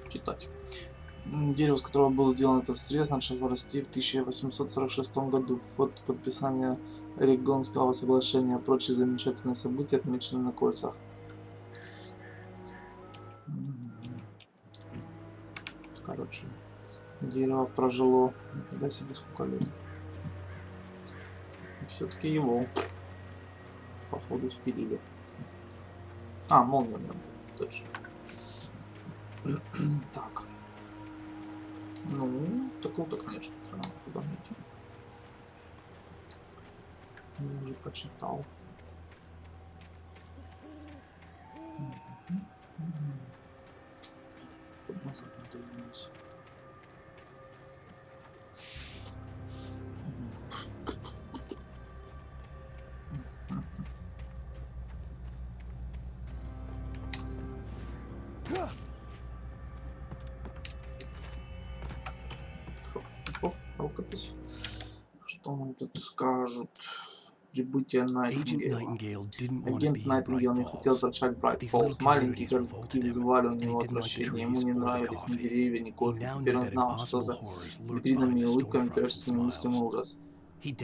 Читать. Дерево, с которого был сделан этот срез, начало расти в 1846 году. Вход подписания Орегонского соглашения и прочие замечательные события отмечены на кольцах. Короче, дерево прожило, нифига себе, сколько лет. И все-таки его, походу, спилили. А, молния у меня точно. Так. Ну, так круто, конечно, все равно куда мне идти. Я уже почитал. Тут назад надо вернуться. Рукопись. Что нам тут скажут? Прибытие Найтингейла. Агент Найтингейл не хотел торчать Брайт Фоллс. Маленькие городки вызывали у него отвращение. Ему не нравились ни деревья, ни кофе. Теперь он знал, что за витринами и улыбками прячется немыслимый ужас.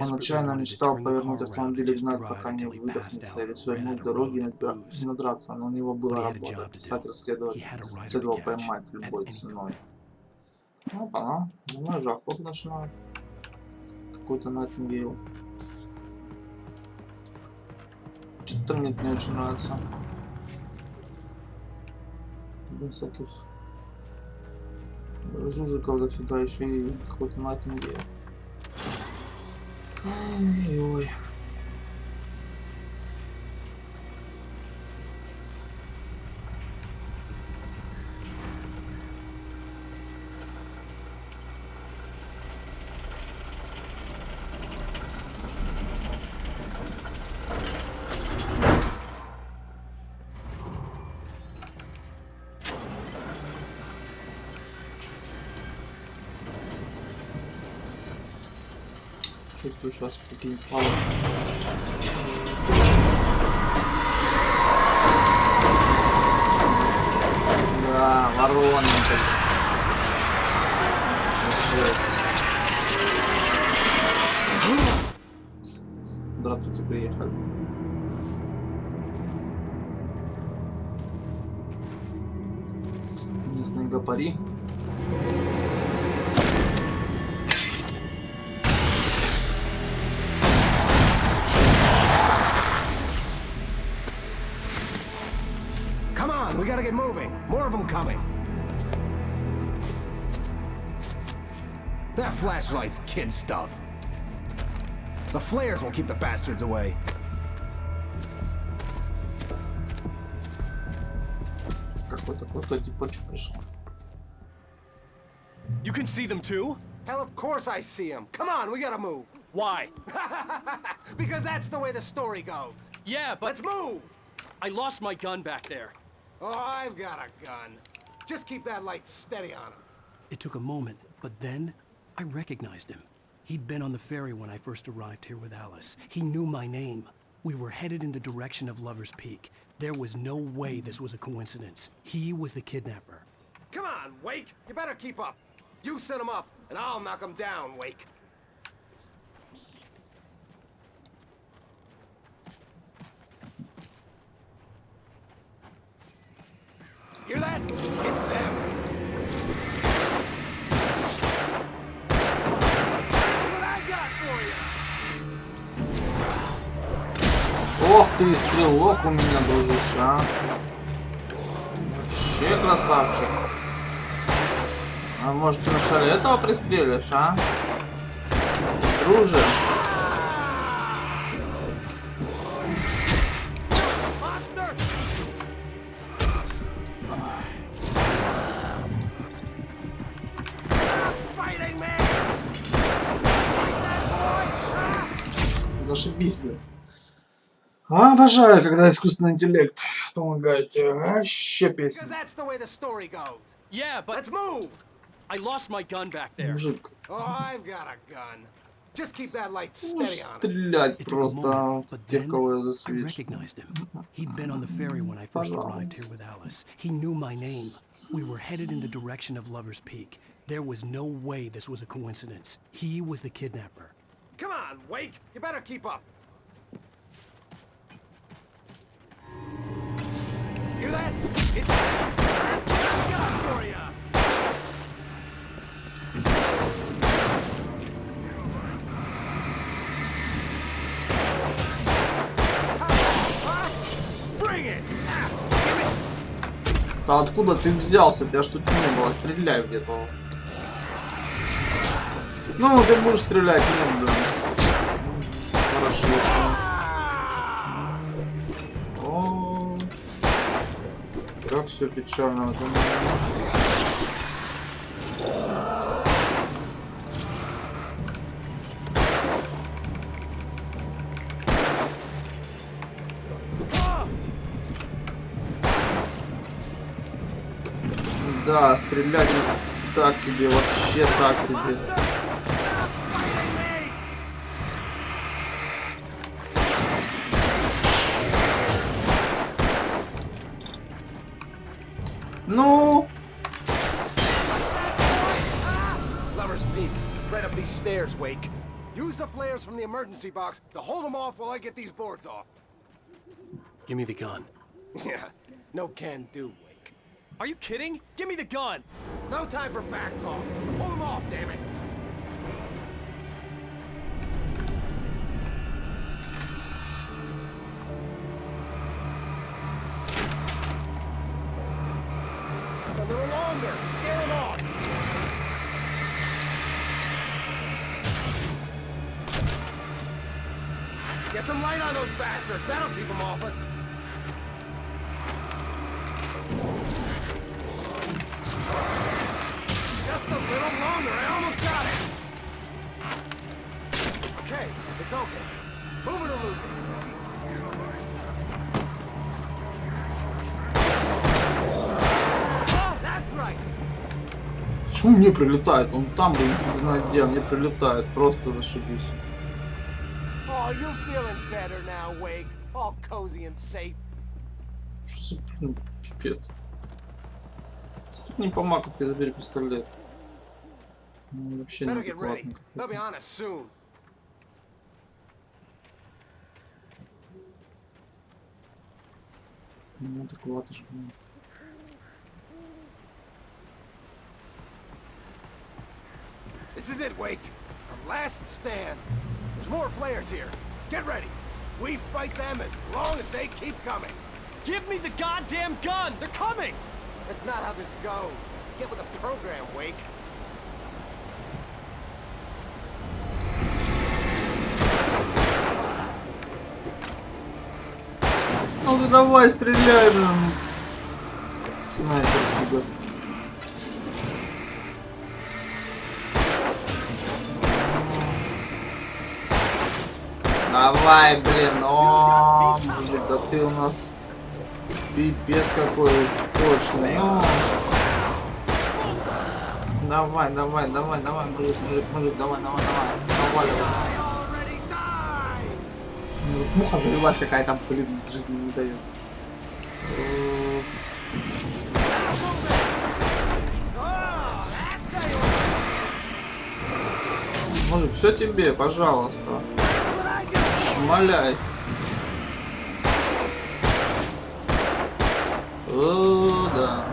Он отчаянно мечтал повернуть автомобиль и гнать, пока не выдохнется, или свернуть дороги и надраться, но у него была работа. Писатель-следователь следовал поймать любой ценой. Опа-на, за мной же охоту начинают. Какой-то Найтингейл. Что-то мне это не очень нравится. Без всяких жужиков дофига, еще и какой-то Найтингейл. Ой-ой. Чувствую сейчас какие-нибудь палки. Да, вороненько. Жесть. Здравствуйте, приехали. Местные гопари. We gotta get moving. More of them coming. That flashlight's kid stuff. The flares won't keep the bastards away. Какой-то крутой типочек пришел. You can see them too? Hell, of course I see them. Come on, we gotta move. Why? Because that's the way the story goes. Yeah, but... Let's move! I lost my gun back there. Oh, I've got a gun. Just keep that light steady on him. It took a moment, but then I recognized him. He'd been on the ferry when I first arrived here with Alice. He knew my name. We were headed in the direction of Lover's Peak. There was no way this was a coincidence. He was the kidnapper. Come on, Wake! You better keep up. You set him up, and I'll knock him down, Wake. Hear that? It's them. What I got for you. Ох ты, стрелок у меня, дружище, а. Вообще красавчик. А может ты вначале этого пристрелишь, а? Друже. Зашибись, блин. Обожаю, когда искусственный интеллект Помогайте. Вообще песня. That's the way the story goes. Yeah, but let's move. I lost my gun back there. Мужик. Oh, I've got a gun. Just keep that light Можешь steady on. стрелять просто в тех, кого я I засвечу. recognized him. He'd been on the ferry when I first arrived here with Alice. He knew my name. We were headed in the direction of Lover's Peak. There was no way this was a coincidence. He was the kidnapper. Come on, Wake. You better keep up. Hear that? It's that's what I got for you. Bring it. Да откуда ты взялся? Тебя ж тут не было. Стреляй где-то. Ну, ты будешь стрелять, нет, блин. Хорошо. О, как все печально в этом мире. Да, стрелять так себе, вообще так себе. Ну. Lover's Peak, right up these stairs, Wake. Use the flares from the emergency box to hold them off while I get these boards off. Give me the gun. Yeah, no can do, Wake. Are you kidding? Give me the gun! No time for back talk. Pull them off, damn it! Just a little longer. Scare them off. Get some light on those bastards. That'll keep them off us. Just a little longer. I almost got it. Okay, it's open. Move it or lose it. Oh, that's right. Почему мне прилетает? Он там, блин, фиг знает где, мне прилетает. Просто зашибись. Oh, you feeling better now, Wake? All cozy and safe. Что за, блин, пипец. Стукни по маковке, забери пистолет. Ну, вообще неадекватно. They'll be on us soon. Неадекватно же, блин. This is it, Wake. Our last stand. There's more flares here. Get ready. We fight them as long as they keep coming. Give me the goddamn gun! They're coming! That's not how this goes. Get with the program, Wake. Ну ты давай, стреляй, блин. Снайпер, фига. Давай, блин, о, мужик, да ты у нас пипец какой точный, ну. Давай, давай, давай, давай, мужик, мужик, мужик, давай, давай, давай, наваливай. Ну, вот муха завелась какая-то, блин, жизни не дает. Мужик, все тебе, пожалуйста. Шмаляй. О, да.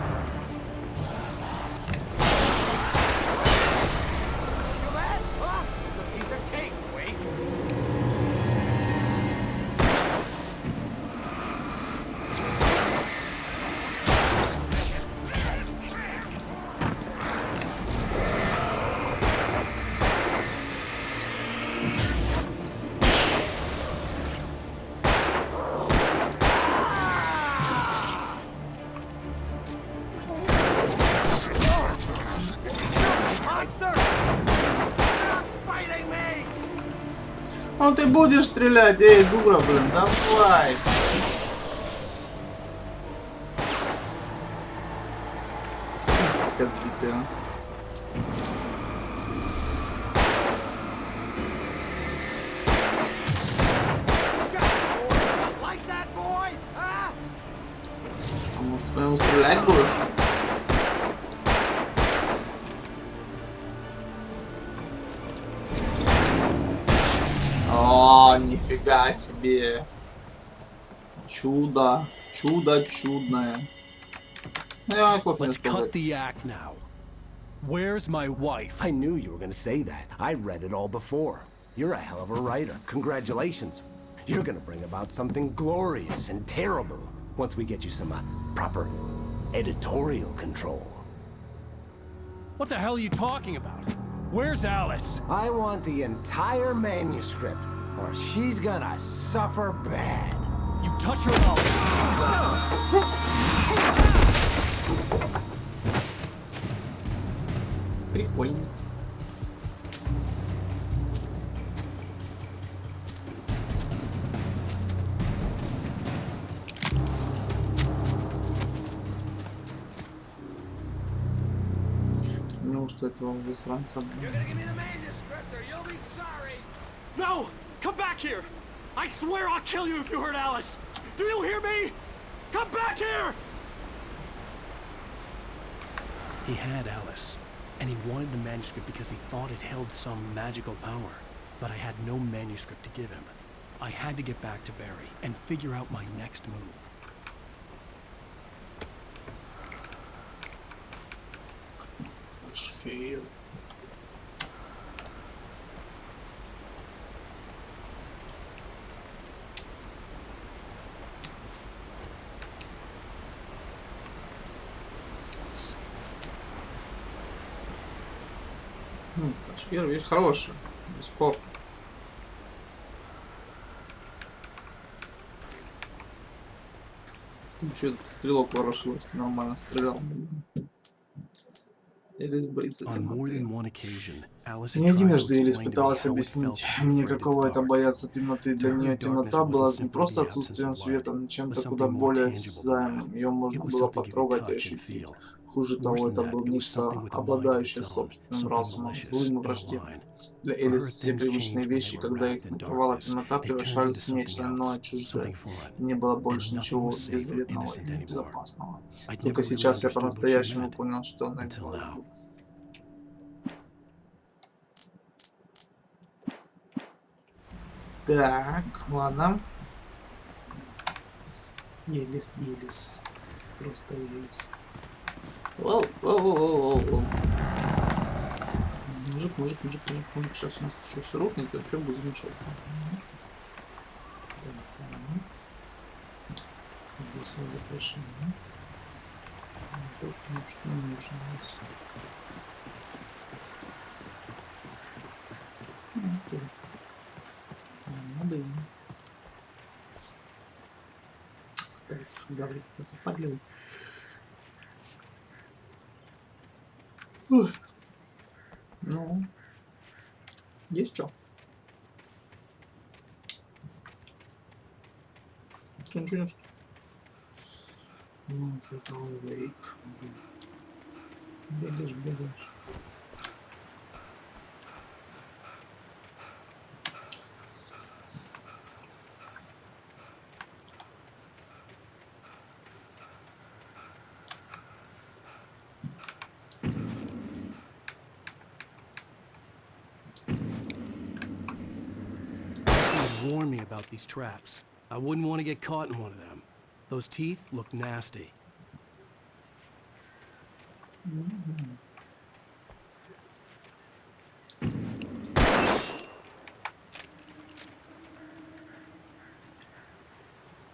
Ну ты будешь стрелять, эй, дура, блин, давай. ты, а? А может, по нему стрелять будешь? О, нифига себе. Чудо. Чудо чудное. Let's cut the act now. Where's my wife? I knew you were gonna say that. I read it all before. You're a hell of a writer. Congratulations. You're gonna bring about something glorious and terrible once we get you some proper editorial control. What the hell are you talking about? Where's Alice? I want the entire manuscript, or she's gonna suffer bad. You touch her mouth. Прикольно. Неужто этого засранца? No! Come back here! I swear I'll kill you if you hurt Alice! Do you hear me? Come back here! He had Alice, and he wanted the manuscript because he thought it held some magical power. But I had no manuscript to give him. I had to get back to Barry and figure out my next move. Fail. Фашфир, видишь, хороший, бесспорно. Еще этот стрелок Ворошиловский нормально стрелял. Элис боится темноты. Не единожды Элис пыталась объяснить мне, каково это бояться темноты. Для нее темнота была не просто отсутствием света, но чем-то куда более осязаемым. Ее можно было потрогать и ощутить. Хуже того, это было нечто, обладающее собственным разумом, злым и враждебным. Для Элис все привычные вещи, когда их накрывала темнота, превращались в нечто иное, чуждое. И не было больше ничего безвредного и безопасного. Только сейчас я по-настоящему понял, что она имела в виду. Так, ладно. Елис, Елис. Просто Елис. Воу, воу, воу, воу, воу. Мужик, сейчас у нас еще все рухнет, и вообще будет замечательно. Так, ладно. Здесь надо решение. Потому что не нужно здесь. Надо и... Опять гаврик-то запаривает. Ну, есть что? Ничего не что. Вот это Wake. Бегаешь. Warn me about these traps. I wouldn't want to get caught in one of them. Those teeth look nasty.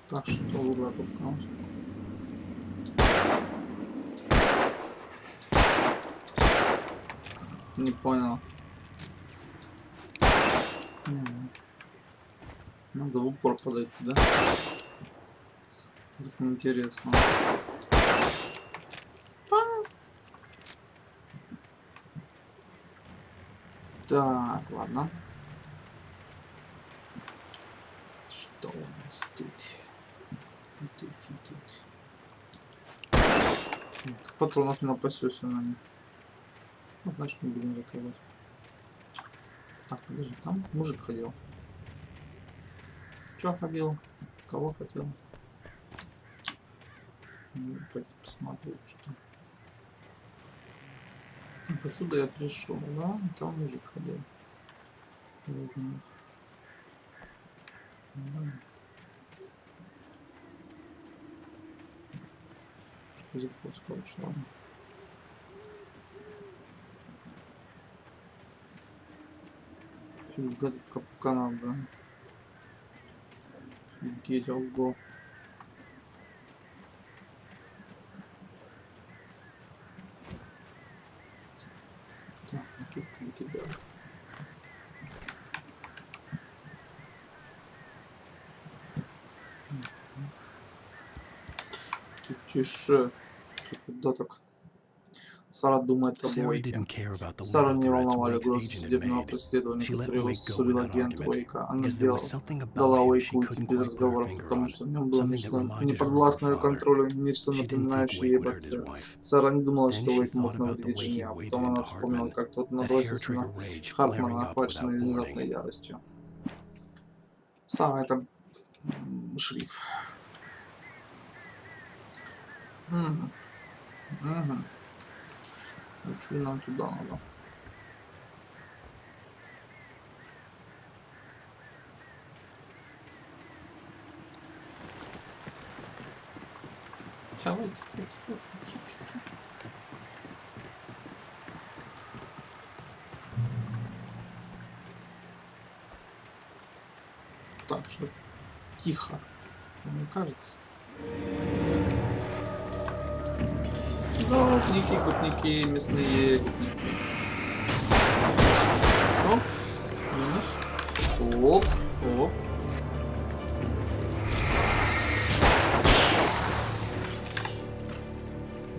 Так, что выбрать подкаст. Не понял. Надо в упор подойти, да? Так неинтересно. Так, ладно. Что у нас тут? Тут. Патронов не напасешься на них. Ну, значит, не будем закрывать. Так, подожди, там мужик ходил. Чё ходил? Кого хотел? Пойти посмотреть, что. Так, отсюда я пришел, да? Там мужик ходил. Ужинать. Да. Что за поиск, короче, ладно. Гадовка по каналу, да? Офигеть, ого. Так, тут выкидаю. Тут тише. Ты куда так? Сара думает об Уэйке. Сара не волновали угрозы судебного преследования, которое его сулил агент Уэйка. Она дала Уэйку уйти без разговоров, потому что в нем было нечто неподвластное контролю, нечто напоминающее ей об отце. Сара не думала, что Уэйк мог навредить жене, а потом она вспомнила, как тот набросился на Хартмана, охваченный внезапной яростью. Сара — это шриф. Ну, что нам туда надо? Так, что тихо, мне кажется. Гопники, гопники, мясные гопники. Оп, минус. Оп, оп.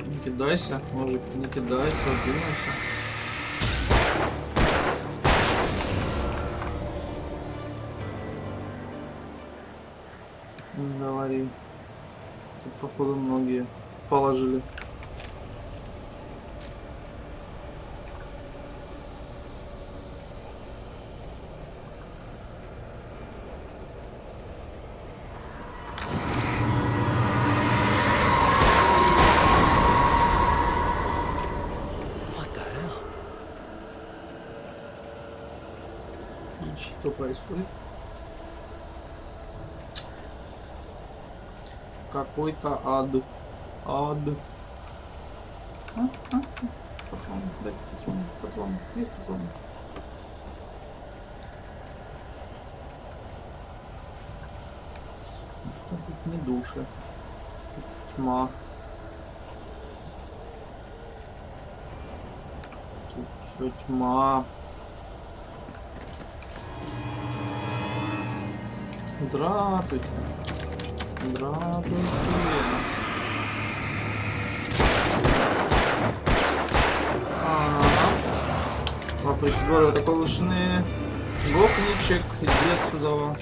Не кидайся, мужик, не кидайся, двинулся. Не говори. Тут, походу, многие положили. Что происходит? Какой-то ад. Ад. Патроны, дайте патроны, патроны. Есть патроны? Это тут не души. Тут тьма. Тут все тьма. Здравствуйте. Здравствуйте. В Африке говорю, такой вышины. Гопничек, иди отсюда.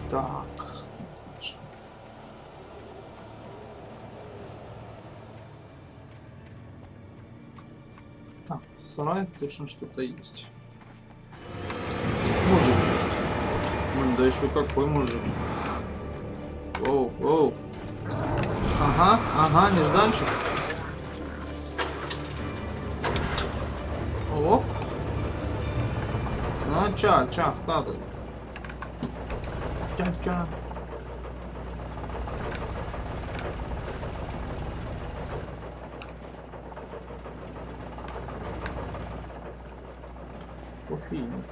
Так. Отлично. Так, в сарае точно что-то есть. Мужик есть. Да еще какой мужик. Оу, оу. Ага, ага, нежданчик. Оп. Ну, ча, кто тут? Ча. Кофеин.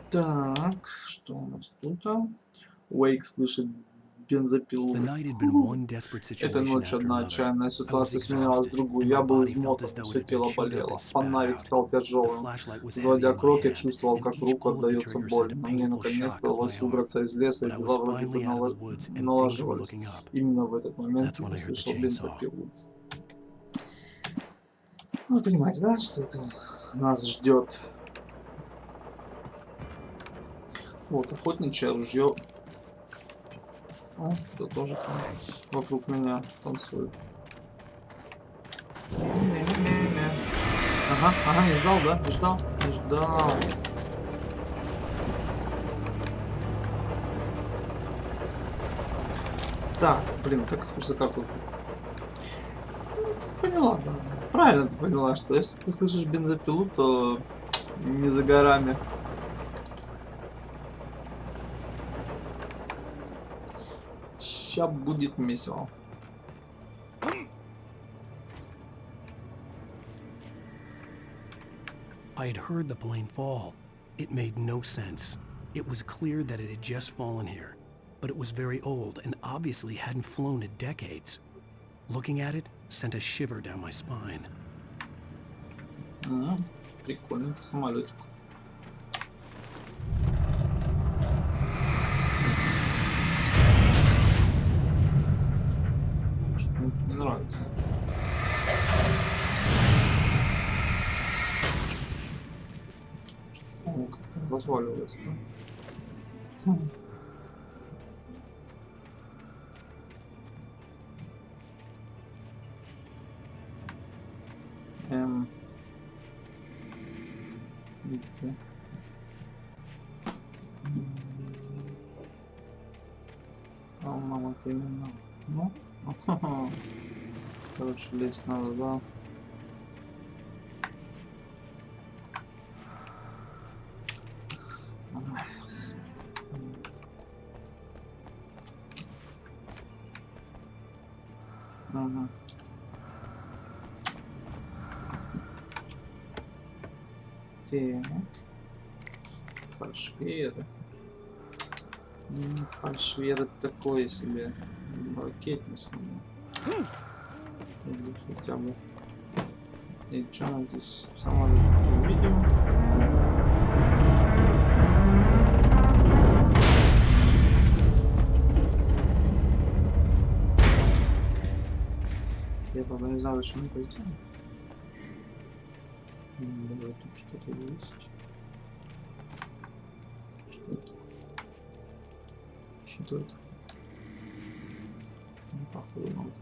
Так, что у нас тут? Уэйк слышит бензопилу. Этой ночью одна отчаянная ситуация сменялась в другую. Я был измотан, все тело болело. Фонарик стал тяжелым. Заводя крок, я чувствовал, как в руку отдается боль. Но мне наконец-то удалось выбраться из леса, и дела вроде бы налаживались. Именно в этот момент я услышал бензопилу. Ну, вы понимаете, да, что это нас ждет. Вот, охотничье ружье. О, кто тоже там вокруг меня танцует. Ага, ага, не ждал, да? Не ждал? Не ждал. Так, блин, так хочется карту. Ну, ты поняла, да. Правильно ты поняла, что если ты слышишь бензопилу, то не за горами. Ща будет месиво. I had heard the plane fall. It made no sense. It was clear that it had just fallen here, but it was very old and obviously hadn't flown in decades. Looking at it sent a shiver down my spine. Прикольненький самолетик. Что-то не нравится. Что-то как-то разваливается, да? Видите? А мама именно. Ну, короче, лезть надо, да. Ага. Так. Фальшверы. Фальшверы такое себе. Ракетница. Или хотя бы. И что мы здесь самолет увидим? Я правда не знаю, зачем это сделано. Даже тут что-то есть. Что это? Что это? Не похоже на это.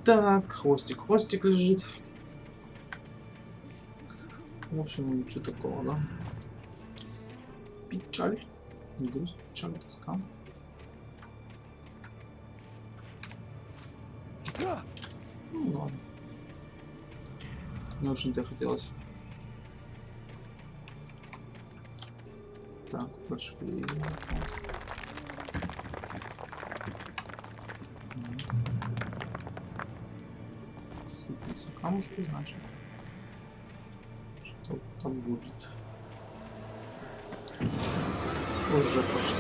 Так, хвостик лежит. В общем, ничего такого, да? Печаль. Грусть, печаль, тоска. Ну ладно. Не очень-то хотелось. Так, фальшфейер. Сыпятся камушки, значит. Что-то будет. Уже пошли.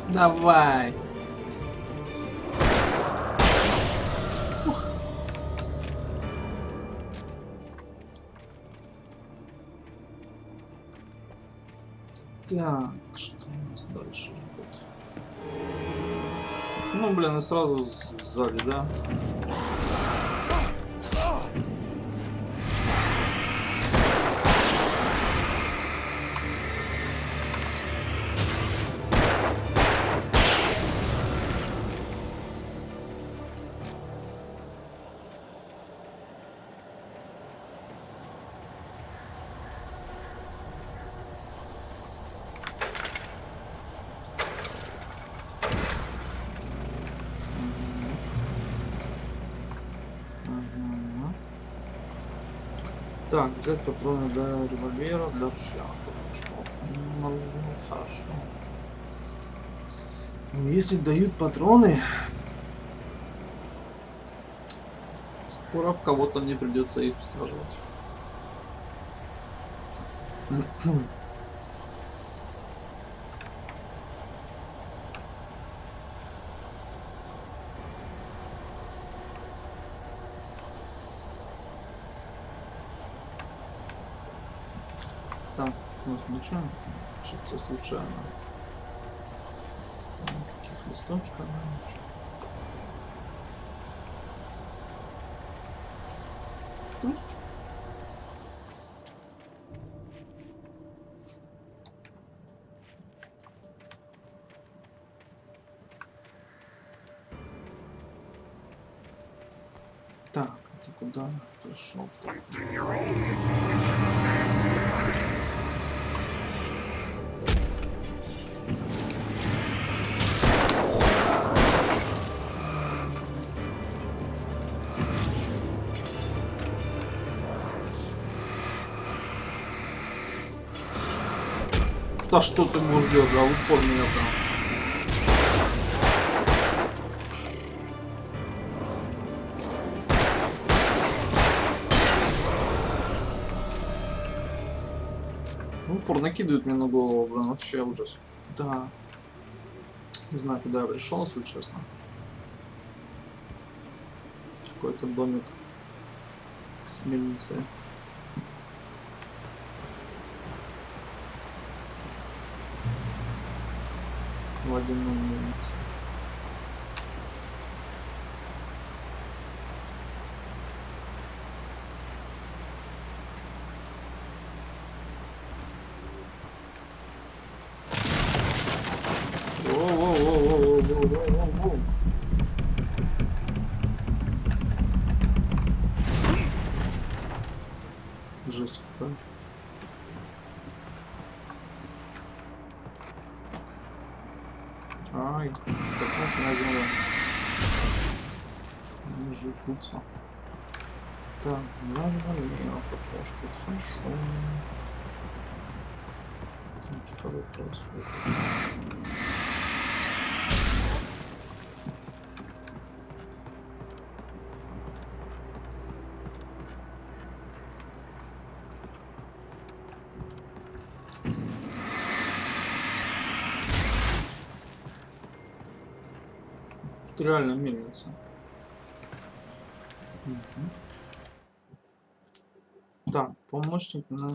Давай. Ух. Так, что у нас дальше ждет? Ну, блин, и сразу сзади, да? Так, взять патроны для револьвера, для ружья. Хорошо. Но если дают патроны, скоро в кого-то мне придется их всаживать. Так, у нас ничего. Чисто случайно. Никаких листочков, ничего. Пусть. Так, это куда пришел? Да что ты будешь делать, да, упор меня прям. Упор накидывает мне на голову, блин, вообще ужас. Да. Не знаю, куда я пришел, если честно. Какой-то домик с мельницей. Водяной мельницы. Воу-воу-воу-воу-воу-воу-воу-воу. Жесть какая. Ай, как на землю. Не жгутся. Так, ля-ля-ля, потрошку, это хорошо. Что происходит? Это реально мельница. Так, помощник на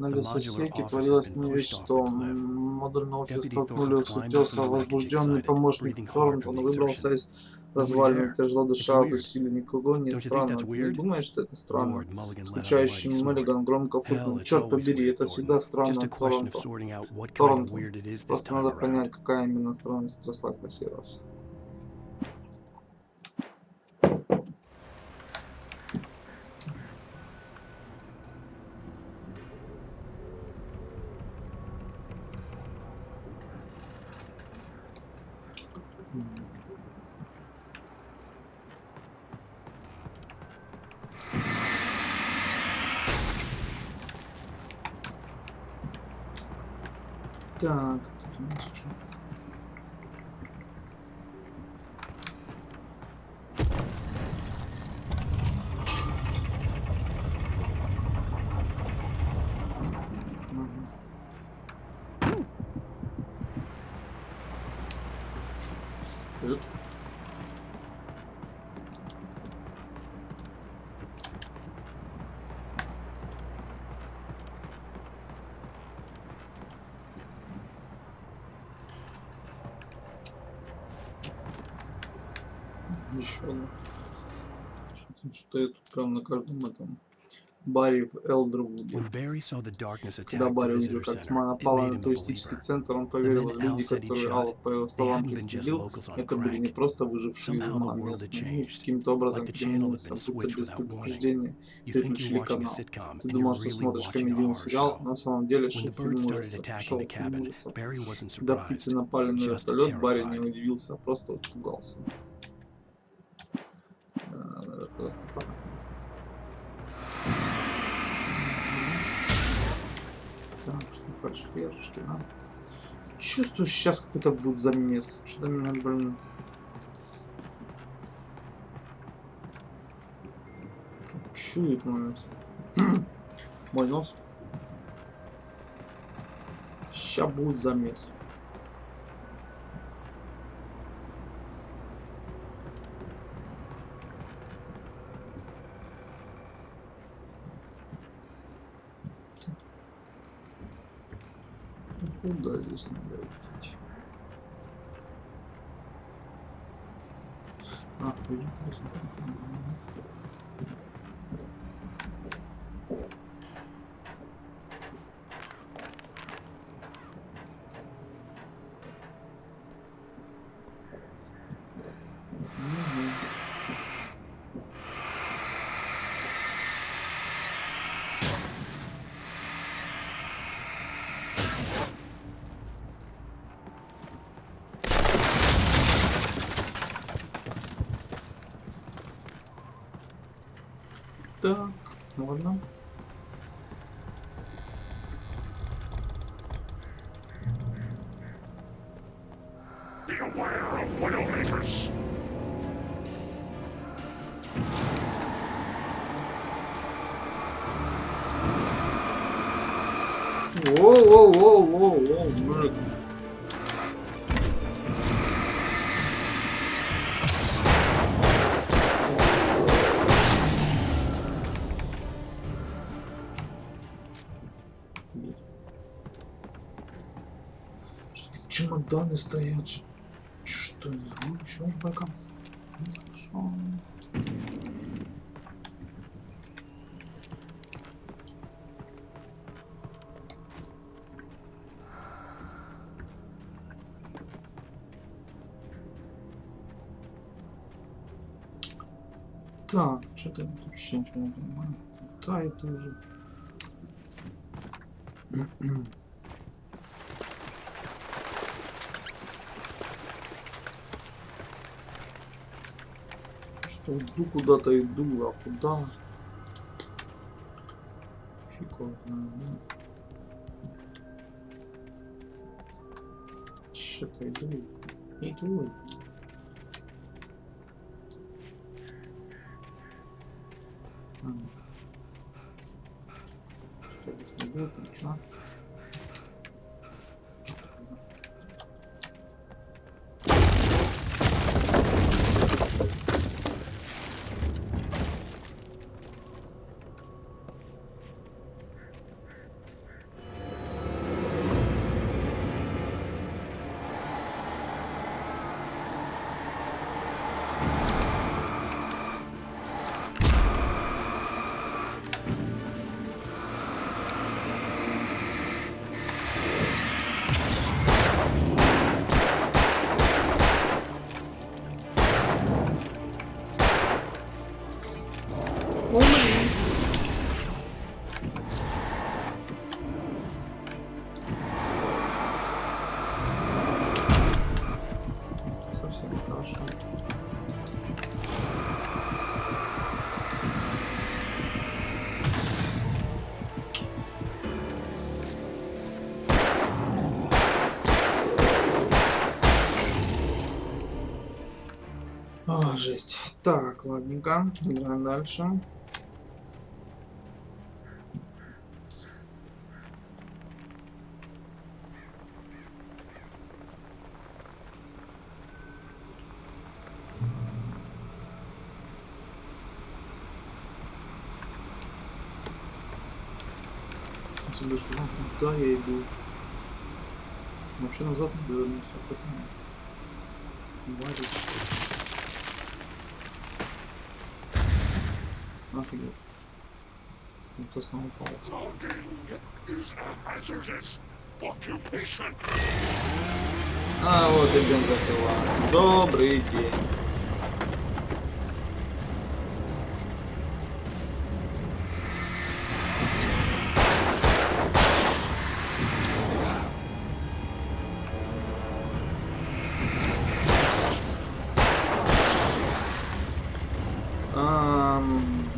лесосеке творилось не весь что. Модульный офис столкнули с утеса. Возбужденный помощник Торнтон выбрался из развалин, тяжело дыша от усилий. Никого нет, странно. Ты не думаешь, что это странно? Скучающий Меллиган громко фыркнул. Черт побери, это всегда странно, Торнтон. Просто надо понять, какая именно странность росла на сей раз. Так, тут у нас что? Упс. Еще одно. Что я тут прям на каждом этом баре в Элдервуде. Когда Барри увидел, как тьма напала на туристический центр, он поверил, люди, которые Алла, по его словам, пристрелил, это были не просто выжившие из ума местные. Они каким-то образом переменился, будто без предупреждения, переключили канал. Ты думал, что смотришь комедийный сериал, а на самом деле шоу-фильм ужасов. Шоу-фильм ужасов. Когда птицы напали на вертолет, Барри не удивился, а просто испугался. Так, что фальшферушки, да? Чувствую, сейчас какой-то будет замес. Что-то меня, блин... Чует мой нос. Мой нос. Сейчас будет замес. Куда здесь надо идти? А, пойдем. Так, ладно. Beware of Widowmakers. Воу, мужик. Чемоданы стоят. Что ли? Ну, что ж, бэка? Хорошо. Так, что-то я тут вообще ничего не понимаю. Куда это уже? Что иду куда-то иду, а куда? Фиг его знает. Что-то иду. Что здесь не будет, ничего. Совсем хорошо. А, жесть. Так, ладненько. Играем дальше. Себе что, куда я иду? Вообще назад не вернусь, а потом варить. Офигеть. Это снова упал. А вот и бензопила. Добрый день.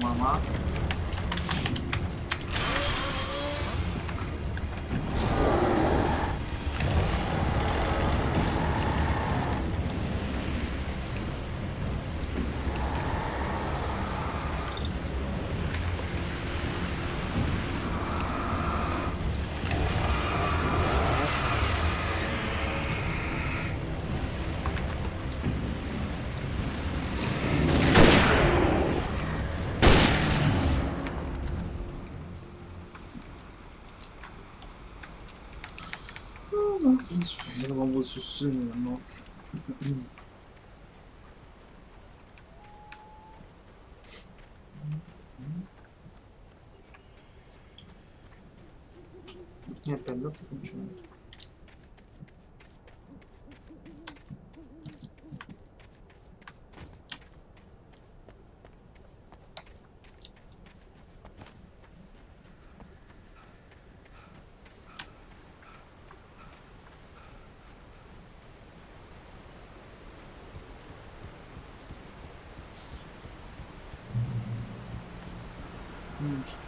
Мама. принципе, я думал, будет все сильнее, но... И опять, да, тут ничего нет.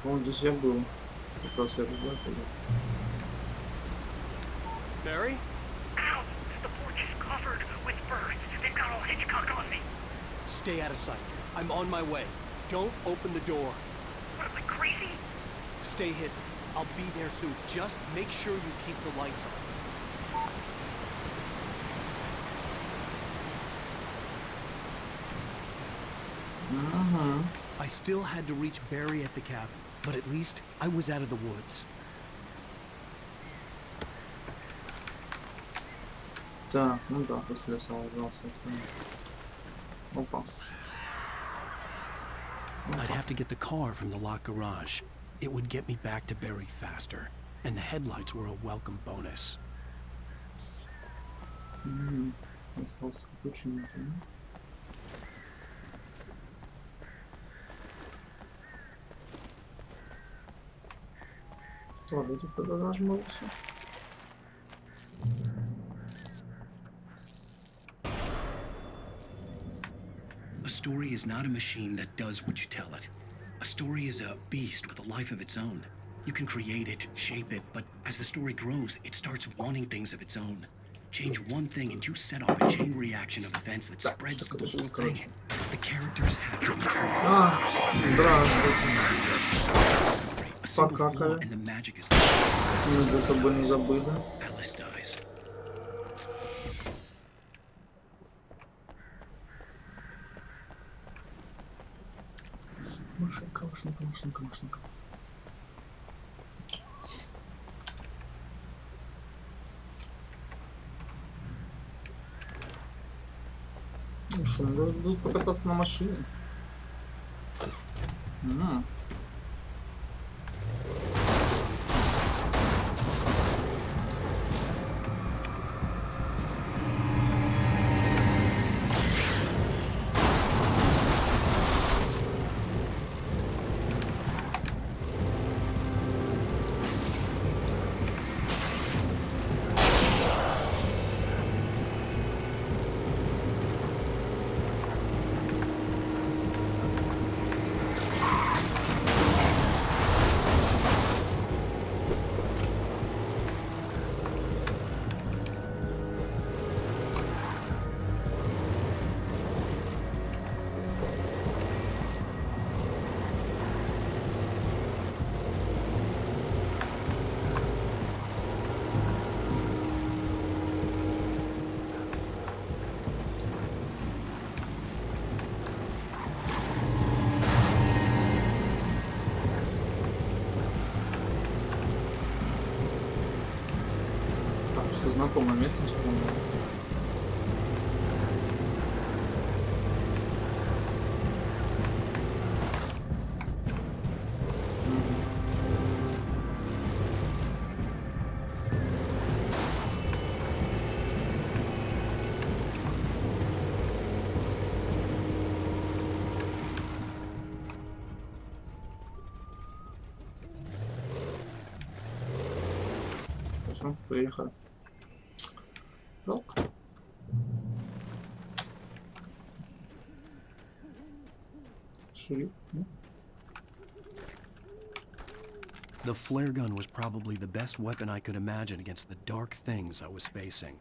По-моему, здесь я был. Как раз я ждал. Barry? Ow! The porch is covered with birds. They've got all Hitchcock on me. Stay out of sight. I'm on my way. Don't open the door. What am I, crazy? Stay hidden. I'll be there soon. Just make sure you keep the lights on. I still had to reach Barry at the cabin, but at least I was out of the woods. Так, ну да, после леса ложился. Опа. I'd have to get the car from the locked garage. It would get me back to Barry faster, and the headlights were a welcome bonus. Осталось только ключи. В туалете тогда нажмался. A story is not a machine that does what you tell it. A story is a beast with a life of its own. You can create it, shape it, but as the story grows, it starts wanting things of its own. Change one thing and you set off a chain reaction of events that spreads the whole thing. The characters have to control Покакали. Снег за собой не забыли. Машинка. Ну что, надо покататься на машине. Все знакомое место, вспомнил. Все, приехали. Жалко. Шериф, The flare gun was probably the best weapon I could imagine against the dark things I was facing.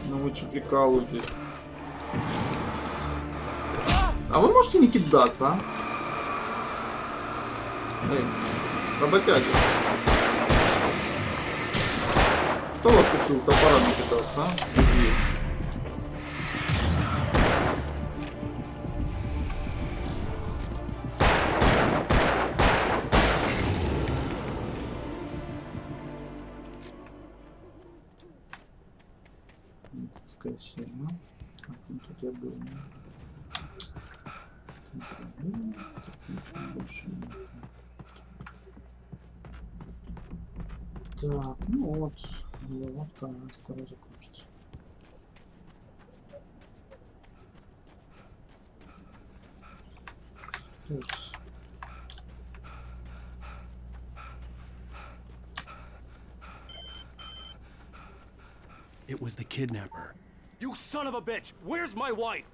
Ну вы что, прикалываетесь? А вы можете не кидаться, а? Эй, работяги. Кто вас учил топорами кидаться, а? Иди. Скачаем. А тут я был. Тут ничего больше нет. Так, ну вот, глава вторая скоро закончится. Ужас. It was the kidnapper. You son of a bitch! Where's my wife?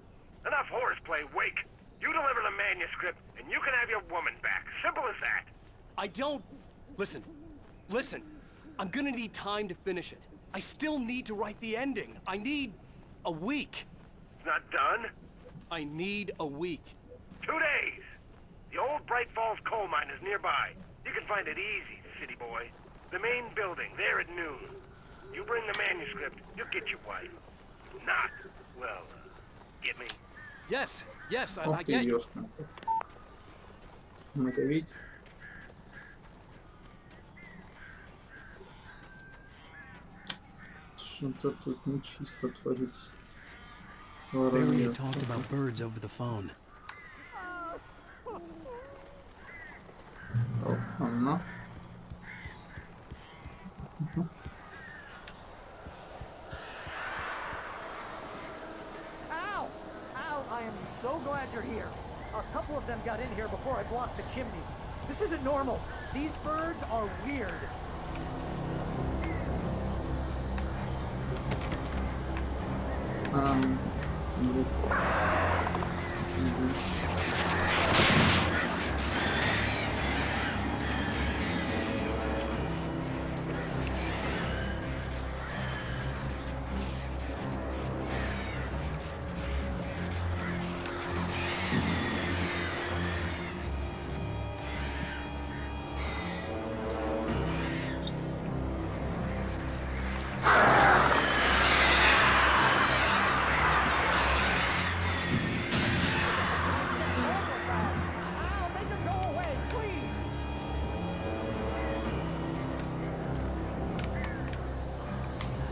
Enough horseplay, Wake. You deliver the manuscript, and you can have your woman back. Simple as that. I don't... Listen. I'm gonna need time to finish it. I still need to write the ending. I need a week. It's not done? I need a week. 2 days. The old Bright Falls coal mine is nearby. You can find it easy, city boy. The main building, there at noon. You bring the manuscript, you'll get your wife. Not, well, get me? Yes, I Ох ты, get you. ёшка. Ну это видите? Что-то тут нечисто творится. Barry had talked about birds over the phone. О, Анна. Ow! I am so glad you're here. A couple of them got in here before I blocked the chimney. This isn't normal. These birds are weird.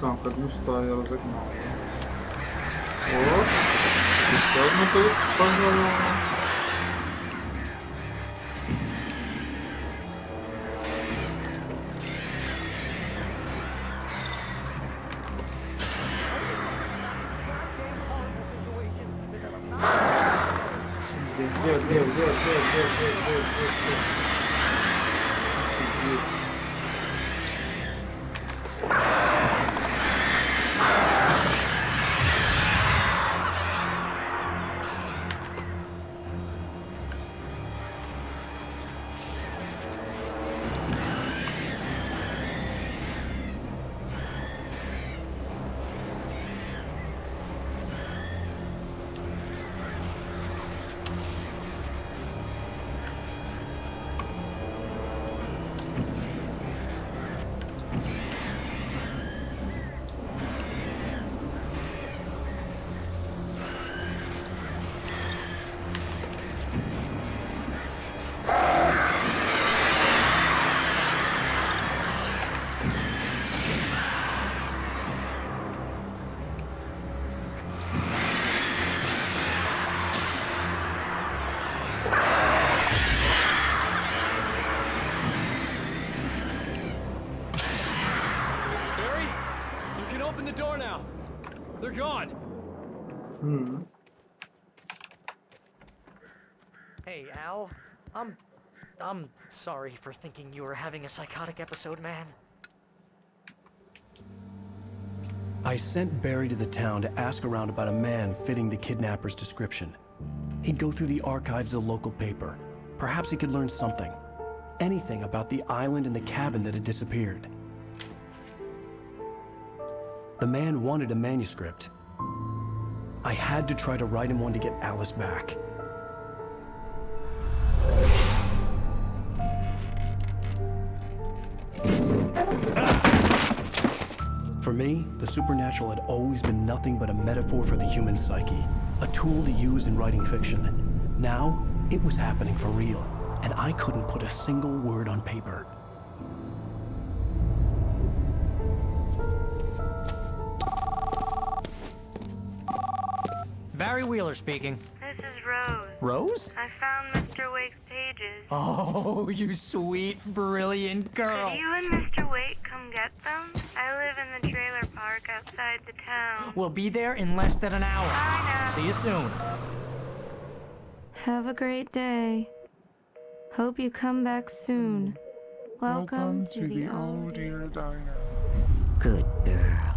Так, одну стаю разогнал. Вот. Еще одну пожалуйста. Где? Hey, Al. I'm sorry for thinking you were having a psychotic episode, man. I sent Barry to the town to ask around about a man fitting the kidnapper's description. He'd go through the archives of the local paper. Perhaps he could learn something. anything about the island and the cabin that had disappeared. The man wanted a manuscript. I had to try to write him one to get Alice back. For me, the supernatural had always been nothing but a metaphor for the human psyche, a tool to use in writing fiction. Now, it was happening for real, and I couldn't put a single word on paper. Barry Wheeler speaking. This is Rose. Rose? I found Mr. Wake's pages. Oh, you sweet, brilliant girl. Could you and Mr. Wake come get them? I live in the trailer park outside the town. We'll be there in less than an hour. Bye now. See you soon. Have a great day. Hope you come back soon. Welcome to the Oh Dear Diner. Good girl.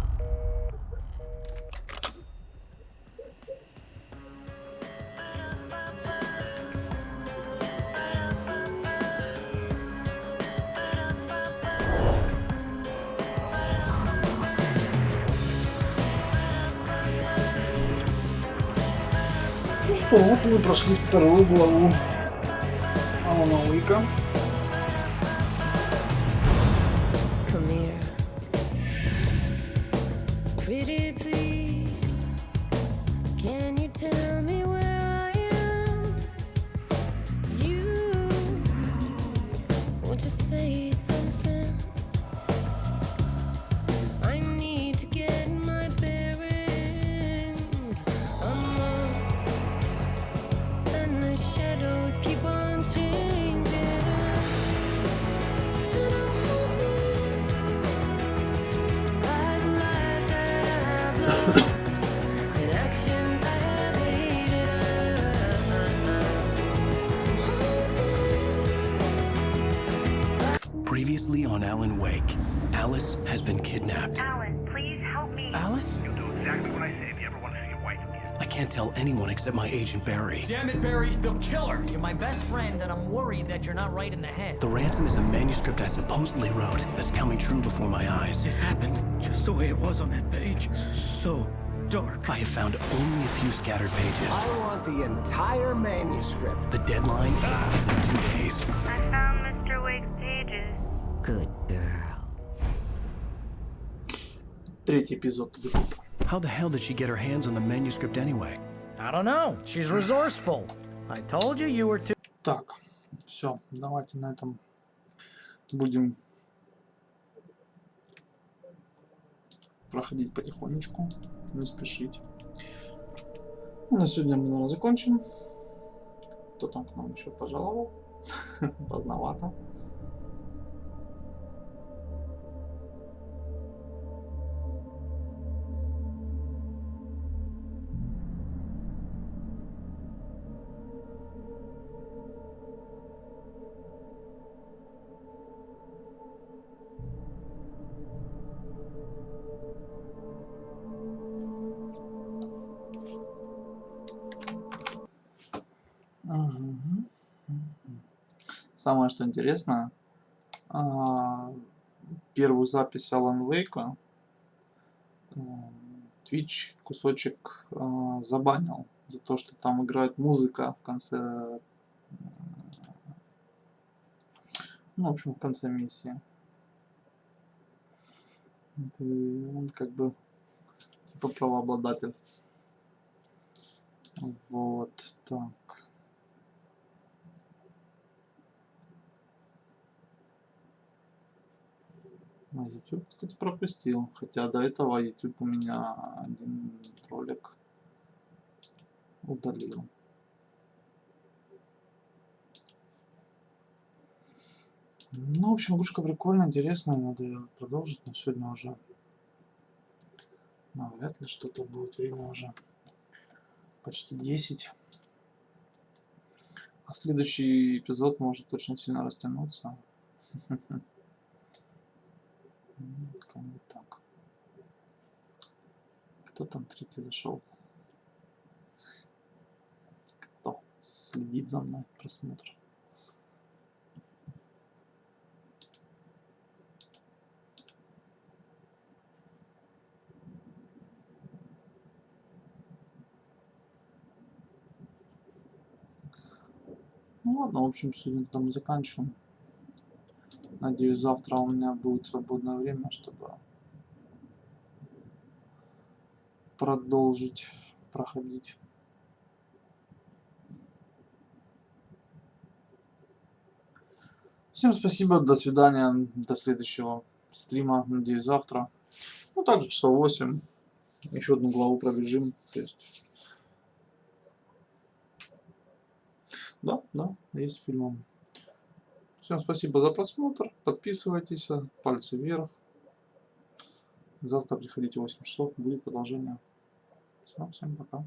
Ну что, вот мы прошли вторую главу Алана Уэйка. Come here. Pretty please. Can you tell me where I am? You won't you say something? I need to get my bearings. I'm lost, and the shadows keep on changing. And I'm haunted by the lies that I have loved and actions I have hated. I'm haunted. Previously on Alan Wake, Alice has been kidnapped. Alan, please help me. Alice? You'll do exactly what I say if you ever want to see your wife again. I can't tell anyone except my agent Barry. Damn it, Barry, they'll kill her. You're my best friend, and I'm worried that you're not right in the head. The ransom is a manuscript I supposedly wrote that's coming true before my eyes. It happened just the way it was on that page. So dark. I have found only a few scattered pages. I want the entire manuscript. The deadline is in 2 days. I found Mr. Wake's pages. Good girl. Третий эпизод выкуп. How the hell did she get her hands on the manuscript anyway? I don't know. She's resourceful. I told you you were too... Так, все, давайте на этом будем проходить потихонечку, не спешить. Ну, на сегодня мы, наверное, закончим. Кто там к нам еще пожаловал? Поздновато. Самое что интересно, первую запись Алан Вейка Twitch кусочек забанил за то, что там играет музыка в конце, ну, в общем, в конце миссии. И он как бы типа правообладатель. Вот так. YouTube, кстати, пропустил. Хотя до этого YouTube у меня один ролик удалил. Ну, в общем, игрушка прикольная, интересная. Надо ее продолжить, но сегодня уже навряд ли что-то будет. Время уже почти 10. А следующий эпизод может очень сильно растянуться. Как бы так. Кто там третий зашел? Кто следит за мной? Просмотр. Ну ладно, в общем, сегодня там заканчиваем. Надеюсь, завтра у меня будет свободное время, чтобы продолжить проходить. Всем спасибо, до свидания, до следующего стрима, надеюсь, завтра. Ну, также часов 8, еще одну главу пробежим, то есть... Да, есть фильмом. Всем спасибо за просмотр, подписывайтесь, пальцы вверх. Завтра приходите в 8 часов, будет продолжение. Всем пока.